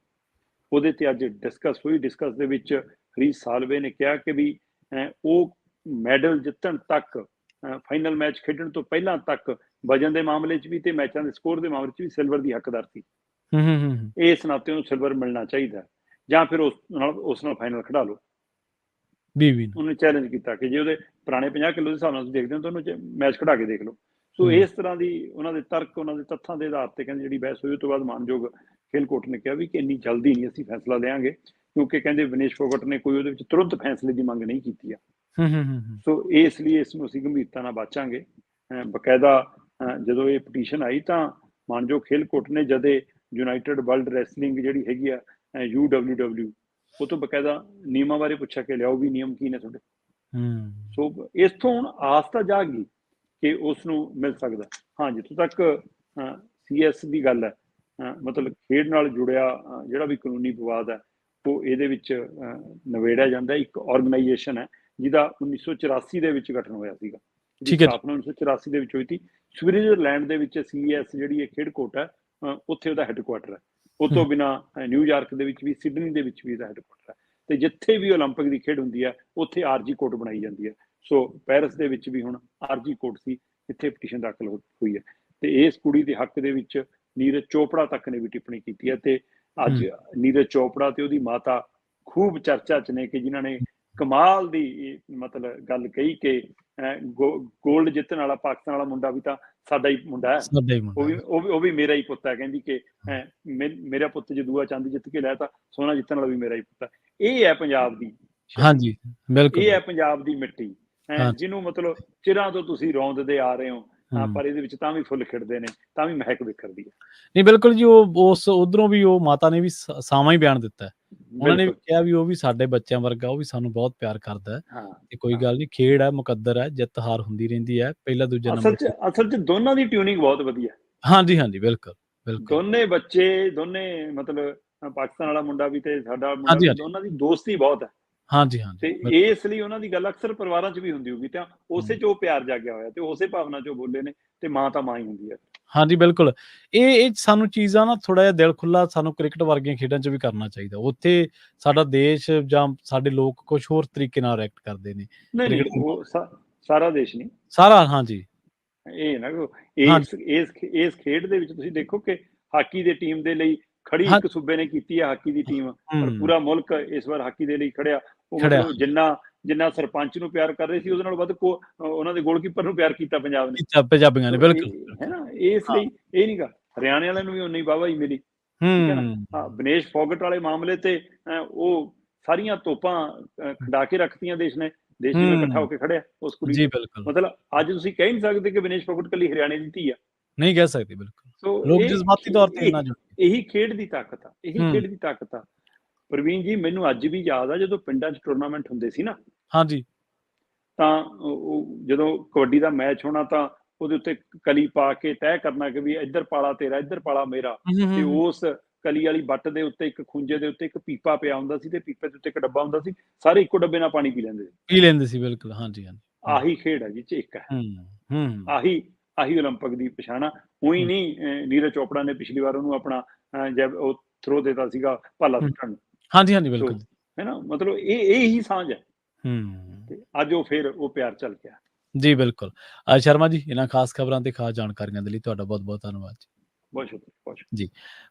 ਉਹਦੇ ਤੇ ਅੱਜ ਡਿਸਕਸ ਹੋਈ। ਡਿਸਕਸ ਦੇ ਵਿੱਚ ਹਰੀਸ਼ ਸਾਲਵੇ ਨੇ ਕਿਹਾ ਕਿ ਵੀ ਉਹ ਮੈਡਲ ਜਿੱਤਣ ਤੱਕ, ਫਾਈਨਲ ਮੈਚ ਖੇਡਣ ਤੋਂ ਪਹਿਲਾਂ ਤੱਕ ਵਜਨ ਦੇ ਮਾਮਲੇ 'ਚ ਵੀ ਤੇ ਮੈਚਾਂ ਦੇ ਸਕੋਰ ਦੇ ਮਾਮਲੇ 'ਚ ਵੀ ਸਿਲਵਰ ਦੀ ਹੱਕਦਾਰ ਸੀ। ਇਸ ਨਾਤੇ ਉਹਨੂੰ ਸਿਲਵਰ ਮਿਲਣਾ ਚਾਹੀਦਾ, ਜਾਂ ਫਿਰ ਉਸ ਨਾਲ ਫਾਈਨਲ ਖੜਾ ਲਓ। ਉਹਨੇ ਚੈਲੰਜ ਕੀਤਾ ਕਿ ਜੇ ਉਹਦੇ ਪੁਰਾਣੇ 50 ਕਿਲੋ ਦੇ ਹਿਸਾਬ ਨਾਲ ਤੁਸੀਂ ਦੇਖਦੇ ਹੋ ਤਾਂ ਉਹਨੂੰ ਮੈਚ ਖੜਾ ਕੇ ਦੇਖ ਲਓ। ਸੋ ਇਸ ਤਰ੍ਹਾਂ ਦੀ ਉਹਨਾਂ ਦੇ ਤਰਕ, ਉਹਨਾਂ ਦੇ ਤੱਥਾਂ ਦੇ ਆਧਾਰ ਤੇ ਕਹਿੰਦੇ ਜਿਹੜੀ ਬਹਿਸ ਹੋਈ ਉਸ ਤੋਂ ਬਾਅਦ ਮਾਨਯੋਗ ਖੇਲ ਕੋਰਟ ਨੇ ਕਿਹਾ ਵੀ ਕਿ ਇੰਨੀ ਜਲਦੀ ਨਹੀਂ ਅਸੀਂ ਫੈਸਲਾ ਲਿਆਂਗੇ, ਕਿਉਂਕਿ ਕਹਿੰਦੇ ਵਿਨੇਸ਼ ਫੋਗਟ ਨੇ ਕੋਈ ਉਹਦੇ ਵਿੱਚ ਤੁਰੰਤ ਫੈਸਲੇ ਦੀ ਮੰਗ ਨਹੀਂ ਕੀਤੀ ਆ। ਸੋ ਇਸ ਲਈ ਇਸ ਨੂੰ ਅਸੀਂ ਗੰਭੀਰਤਾ ਨਾਲ ਬਾਚਾਂਗੇ। ਬਕਾਇਦਾ ਜਦੋਂ ਇਹ ਪਟੀਸ਼ਨ ਆਈ ਤਾਂ ਮਾਨਯੋਗ ਖੇਲ ਕੋਰਟ ਨੇ ਜਦੇ ਯੂਨਾਈਟਿਡ ਵਰਲਡ ਰੈਸਲਿੰਗ ਜਿਹੜੀ ਹੈਗੀ ਆ UWW, ਉਹ ਤੋਂ ਬਕਾਇਦਾ ਨਿਯਮਾਂ ਬਾਰੇ ਪੁੱਛਿਆ ਕਿ ਲਿਆਓ ਵੀ ਨਿਯਮ ਕੀ ਨੇ ਤੁਹਾਡੇ। ਸੋ ਇਸ ਤੋਂ ਹੁਣ ਆਸ ਤਾਂ ਜਾਗ ਗਈ ਕਿ ਉਸ ਨੂੰ ਮਿਲ ਸਕਦਾ। ਹਾਂ, ਜਿੱਥੋਂ ਤੱਕ CS ਦੀ ਗੱਲ ਹੈ, ਮਤਲਬ ਖੇਡ ਨਾਲ ਜੁੜਿਆ ਜਿਹੜਾ ਵੀ ਕਾਨੂੰਨੀ ਵਿਵਾਦ ਹੈ ਉਹ ਇਹਦੇ ਵਿੱਚ ਨਿਬੇੜਿਆ ਜਾਂਦਾ। ਇੱਕ ਆਰਗੇਨਾਈਜੇਸ਼ਨ ਹੈ ਜਿਹਦਾ 1984 ਦੇ ਵਿੱਚ ਗਠਨ ਹੋਇਆ ਸੀਗਾ, ਜਿਹਦੀ ਸਥਾਪਨਾ 1984 ਦੇ ਵਿੱਚ ਹੋਈ ਸੀ। ਸਵਿਟਜ਼ਰਲੈਂਡ ਦੇ ਵਿੱਚ CS ਜਿਹੜੀ ਇਹ ਖੇਡ ਕੋਰਟ ਹੈ, ਉੱਥੇ ਉਹਦਾ ਹੈੱਡਕੁਆਟਰ ਹੈ। ਉਹ ਤੋਂ ਬਿਨਾਂ ਨਿਊਯਾਰਕ ਦੇ ਵਿੱਚ ਵੀ, ਸਿਡਨੀ ਦੇ ਵਿੱਚ ਵੀ ਇਹਦਾ ਹੈੱਡਕੁਆਟਰ ਹੈ। ਤੇ ਜਿੱਥੇ ਵੀ ਓਲੰਪਿਕ ਦੀ ਖੇਡ ਹੁੰਦੀ ਹੈ ਉੱਥੇ ਆਰਜੀ ਕੋਰਟ ਬਣਾਈ ਜਾਂਦੀ ਹੈ। ਸੋ ਪੈਰਿਸ ਦੇ ਵਿੱਚ ਵੀ ਹੁਣ ਆਰਜੀ ਕੋਰਟ ਸੀ, ਇੱਥੇ ਪਟੀਸ਼ਨ ਦਾਖਲ ਹੋਈ ਹੈ। ਤੇ ਇਸ ਕੁੜੀ ਦੇ ਹੱਕ ਦੇ ਵਿੱਚ ਨੀਰਜ ਚੋਪੜਾ ਤੱਕ ਨੇ ਵੀ ਟਿੱਪਣੀ ਕੀਤੀ ਹੈ। ਤੇ ਅੱਜ ਨੀਰਜ ਚੋਪੜਾ ਤੇ ਉਹਦੀ ਮਾਤਾ ਖੂਬ ਚਰਚਾ 'ਚ ਨੇ ਕਿ ਜਿਨ੍ਹਾਂ ਨੇ ਕਮਾਲ ਦੀ ਮਤਲਬ ਗੱਲ ਕਹੀ ਕਿ ਗੋਲਡ ਜਿੱਤਣ ਵਾਲਾ ਪਾਕਿਸਤਾਨ ਵਾਲਾ ਮੁੰਡਾ ਵੀ ਤਾਂ ਸਾਡਾ ਹੀ ਮੁੰਡਾ ਹੈ, ਉਹ ਵੀ ਮੇਰਾ ਹੀ ਪੁੱਤ ਹੈ। ਕਹਿੰਦੀ ਕਿ ਮੇਰਾ ਪੁੱਤ ਜੇ ਦੂਆ ਚਾਂਦੀ ਜਿੱਤ ਕੇ ਲੈ ਤਾਂ ਸੋਨਾ ਜਿੱਤਣ ਵਾਲਾ ਵੀ ਮੇਰਾ ਹੀ ਪੁੱਤ ਹੈ। ਇਹ ਹੈ ਪੰਜਾਬ ਦੀ, ਹਾਂਜੀ ਬਿਲਕੁਲ, ਇਹ ਹੈ ਪੰਜਾਬ ਦੀ ਮਿੱਟੀ, ਜਿਹਨੂੰ ਮਤਲਬ ਚਿਰਾਂ ਤੋਂ ਤੁਸੀਂ ਰੌਂਦਦੇ ਆ ਰਹੇ ਹੋ, ਪਰ ਇਹਦੇ ਵਿੱਚ ਤਾਂ ਵੀ ਫੁੱਲ ਖਿੜਦੇ ਨੇ, ਤਾਂ ਵੀ ਮਹਿਕ ਵਿਖਰਦੀ ਹੈ। ਨਹੀਂ ਬਿਲਕੁਲ ਜੀ, ਉਹ ਉਸ ਉਧਰੋਂ ਵੀ ਉਹ ਮਾਤਾ ਨੇ ਵੀ ਸਾਵਾਂ ਹੀ ਬਿਆਨ ਦਿੱਤਾ। ਉਹਨਾਂ ਨੇ ਵੀ ਕਿਹਾ ਵੀ ਉਹ ਵੀ ਸਾਡੇ ਬੱਚਿਆਂ ਵਰਗਾ, ਉਹ ਵੀ ਸਾਨੂੰ ਬਹੁਤ ਪਿਆਰ ਕਰਦਾ ਹੈ ਤੇ ਕੋਈ ਗੱਲ ਨਹੀਂ, ਖੇਡ ਹੈ, ਮੁਕੱਦਰ ਹੈ, ਜਿੱਤ ਹਾਰ ਹੁੰਦੀ ਰਹਿੰਦੀ ਹੈ, ਪਹਿਲਾ ਦੂਜਾ ਨੰਬਰ। ਅਸਲ 'ਚ ਦੋਨਾਂ ਦੀ ਟਿਊਨਿੰਗ ਬਹੁਤ ਵਧੀਆ। ਹਾਂਜੀ ਹਾਂਜੀ ਬਿਲਕੁਲ ਬਿਲਕੁਲ, ਦੋਨੇ ਬੱਚੇ, ਦੋਨੇ ਮਤਲਬ ਪਾਕਿਸਤਾਨ ਵਾਲਾ ਮੁੰਡਾ ਵੀ ਤੇ ਸਾਡਾ ਮੁੰਡਾ ਵੀ, ਦੋਨਾਂ ਦੀ ਦੋਸਤੀ ਬਹੁਤ ਹੈ। ਹਾਂਜੀ ਹਾਂਜੀ, ਤੇ ਇਸ ਲਈ ਉਹਨਾਂ ਦੀ ਗੱਲ ਅਕਸਰ ਪਰਿਵਾਰਾਂ 'ਚ ਵੀ ਹੁੰਦੀ ਹੋਊਗੀ, ਤਾਂ ਉਸੇ 'ਚ ਉਹ ਪਿਆਰ ਜਾਗਿਆ ਹੋਇਆ ਤੇ ਉਸੇ ਭਾਵਨਾ 'ਚ ਉਹ ਬੋਲੇ ਨੇ। ਤੇ ਮਾਂ ਤਾਂ ਮਾਂ ਹੀ ਹੁੰਦੀ ਹੈ। ਹਾਂਜੀ ਬਿਲਕੁਲ, ਇਹ ਸਾਨੂੰ ਚੀਜ਼ਾਂ ਨਾ ਥੋੜਾ ਜਿਹਾ ਦਿਲ ਖੁੱਲਾ ਸਾਨੂੰ ਕ੍ਰਿਕਟ ਵਰਗੀਆਂ ਖੇਡਾਂ 'ਚ ਵੀ ਕਰਨਾ ਚਾਹੀਦਾ। ਉੱਥੇ ਸਾਡਾ ਦੇਸ਼ ਜਾਂ ਸਾਡੇ ਲੋਕ ਕੁਝ ਹੋਰ ਤਰੀਕੇ ਨਾਲ ਰਿਐਕਟ ਕਰਦੇ ਨੇ। ਨਹੀਂ, ਉਹ ਸਾਰਾ ਦੇਸ਼ ਨਹੀਂ, ਸਾਰਾ। ਹਾਂਜੀ, ਇਹ ਨਾ ਇਸ ਖੇਡ ਦੇ ਵਿੱਚ ਤੁਸੀਂ ਦੇਖੋ ਕਿ ਹਾਕੀ ਦੇ ਟੀਮ ਦੇ ਲਈ ਖੜੀ ਇੱਕ ਸੂਬੇ ਨੇ ਕੀਤੀ ਹੈ ਹਾਕੀ ਦੀ ਟੀਮ, ਪਰ ਪੂਰਾ ਮੁਲਕ ਇਸ ਵਾਰ ਹਾਕੀ ਦੇ ਲਈ ਖੜਿਆ। ਉਹ ਮਤਲਬ ਜਿੰਨਾ ਸਰਪੰਚ ਨੂੰ ਪਿਆਰ ਕਰ ਰਹੇ ਸੀ ਉਹਦੇ ਨਾਲ ਵੱਧ ਉਹਨਾਂ ਦੇ ਗੋਲਕੀਪਰ ਨੂੰ ਪਿਆਰ ਕੀਤਾ ਪੰਜਾਬ ਨੇ, ਪੰਜਾਬੀਆਂ ਨੇ। ਬਿਲਕੁਲ ਹੈ ਨਾ, ਇਸ ਲਈ ਇਹ ਨਹੀਂ ਗਾ, ਹਰਿਆਣੇ ਵਾਲਿਆਂ ਨੂੰ ਵੀ ਉਨੀ ਵਾਹਵਾਹੀ ਮਿਲੀ। ਹਾਂ, ਵਿਨੇਸ਼ ਫੋਗਟ ਵਾਲੇ ਮਾਮਲੇ ਤੇ ਉਹ ਸਾਰੀਆਂ ਤੋਪਾਂ ਖਿਡਾ ਕੇ ਰੱਖਤੀਆਂ ਦੇਸ਼ ਨੇ, ਦੇਸ਼ ਨੂੰ ਇਕੱਠਾ ਹੋ ਕੇ ਖੜਿਆ ਉਸ ਕੁੜੀ। ਜੀ ਬਿਲਕੁਲ, ਮਤਲਬ ਅੱਜ ਤੁਸੀਂ ਕਹਿ ਨਹੀਂ ਸਕਦੇ ਕਿ ਵਿਨੇਸ਼ ਫੋਗਟ ਕੱਲੀ ਹਰਿਆਣੇ ਦੀ ਧੀ ਆ, ਨਹੀਂ ਕਹਿ ਸਕਦੇ। ਬਿਲਕੁਲ, ਸੋ ਲੋਕ ਜਜ਼ਬਾਤੀ ਤੌਰ ਤੇ ਇਹੀ ਖੇਡ ਦੀ ਤਾਕਤ ਆ, ਇਹੀ ਖੇਡ ਦੀ ਤਾਕਤ ਆ। ਪ੍ਰਵੀਨ ਜੀ, ਮੈਨੂੰ ਅੱਜ ਵੀ ਯਾਦ ਆ ਜਦੋਂ ਪਿੰਡਾਂ 'ਚ ਟੂਰਨਾਮੈਂਟ ਹੁੰਦੇ ਸੀ ਨਾ, ਹਾਂਜੀ, ਤਾਂ ਉਹ ਜਦੋਂ ਕਬੱਡੀ ਦਾ ਮੈਚ ਹੋਣਾ ਤਾਂ ਉਹਦੇ ਉੱਤੇ ਕਲੀ ਪਾ ਕੇ ਤੈਅ ਕਰਨਾ ਕਿ ਵੀ ਇੱਧਰ ਪਾਲਾ ਤੇਰਾ, ਇੱਧਰ ਪਾਲਾ ਮੇਰਾ। ਤੇ ਉਸ ਕਲੀ ਵਾਲੀ ਬੱਟ ਦੇ ਉੱਤੇ, ਇੱਕ ਖੁੰਝੇ ਦੇ ਉੱਤੇ ਇੱਕ ਪੀਪਾ ਪਿਆ ਹੁੰਦਾ ਸੀ ਤੇ ਪੀਪੇ ਦੇ ਉੱਤੇ ਇੱਕ ਡੱਬਾ ਹੁੰਦਾ ਸੀ, ਸਾਰੇ ਇੱਕੋ ਡੱਬੇ ਨਾਲ ਪਾਣੀ ਪੀ ਲੈਂਦੇ ਸੀ। ਬਿਲਕੁਲ, ਹਾਂਜੀ ਹਾਂਜੀ, ਆਹੀ ਖੇਡ ਹੈ ਜਿਹ 'ਚ ਇੱਕ ਹੈ, ਆਹੀ ਓਲੰਪਿਕ ਦੀ ਪਛਾਣ ਆ। ਉਹੀ ਨਹੀਂ, ਨੀਰਜ ਚੋਪੜਾ ਨੇ ਪਿਛਲੀ ਵਾਰ ਉਹਨੂੰ ਆਪਣਾ ਉਹ ਥਰੋ ਦੇਤਾ ਸੀਗਾ ਭਾਲਾ ਸੁੱਟਣ ਨੂੰ। ਹਾਂਜੀ ਹਾਂਜੀ ਬਿਲਕੁਲ, ਹੈ ਨਾ, ਮਤਲਬ ਇਹ ਹੀ ਸਾਂਝ ਹੈ। ਤੇ ਅੱਜ ਉਹ ਫਿਰ ਉਹ ਪਿਆਰ ਚੱਲ ਗਿਆ। ਜੀ ਬਿਲਕੁਲ। ਸ਼ਰਮਾ ਜੀ, ਇਹਨਾਂ ਖਾਸ ਖਬਰਾਂ ਤੇ ਖਾਸ ਜਾਣਕਾਰੀਆਂ ਦੇ ਲਈ ਤੁਹਾਡਾ ਬਹੁਤ ਬਹੁਤ ਧੰਨਵਾਦ ਜੀ। ਬਹੁਤ ਸ਼ੁਕਰੀਆ, ਬਹੁਤ ਸ਼ੁਕਰੀਆ ਜੀ।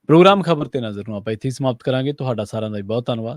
ਪ੍ਰੋਗਰਾਮ ਖਬਰ ਤੇ ਨਜ਼ਰ ਨੂੰ ਆਪਾਂ ਇੱਥੇ ਹੀ ਸਮਾਪਤ ਕਰਾਂਗੇ। ਤੁਹਾਡਾ ਸਾਰਿਆਂ ਦਾ ਬਹੁਤ ਧੰਨਵਾਦ।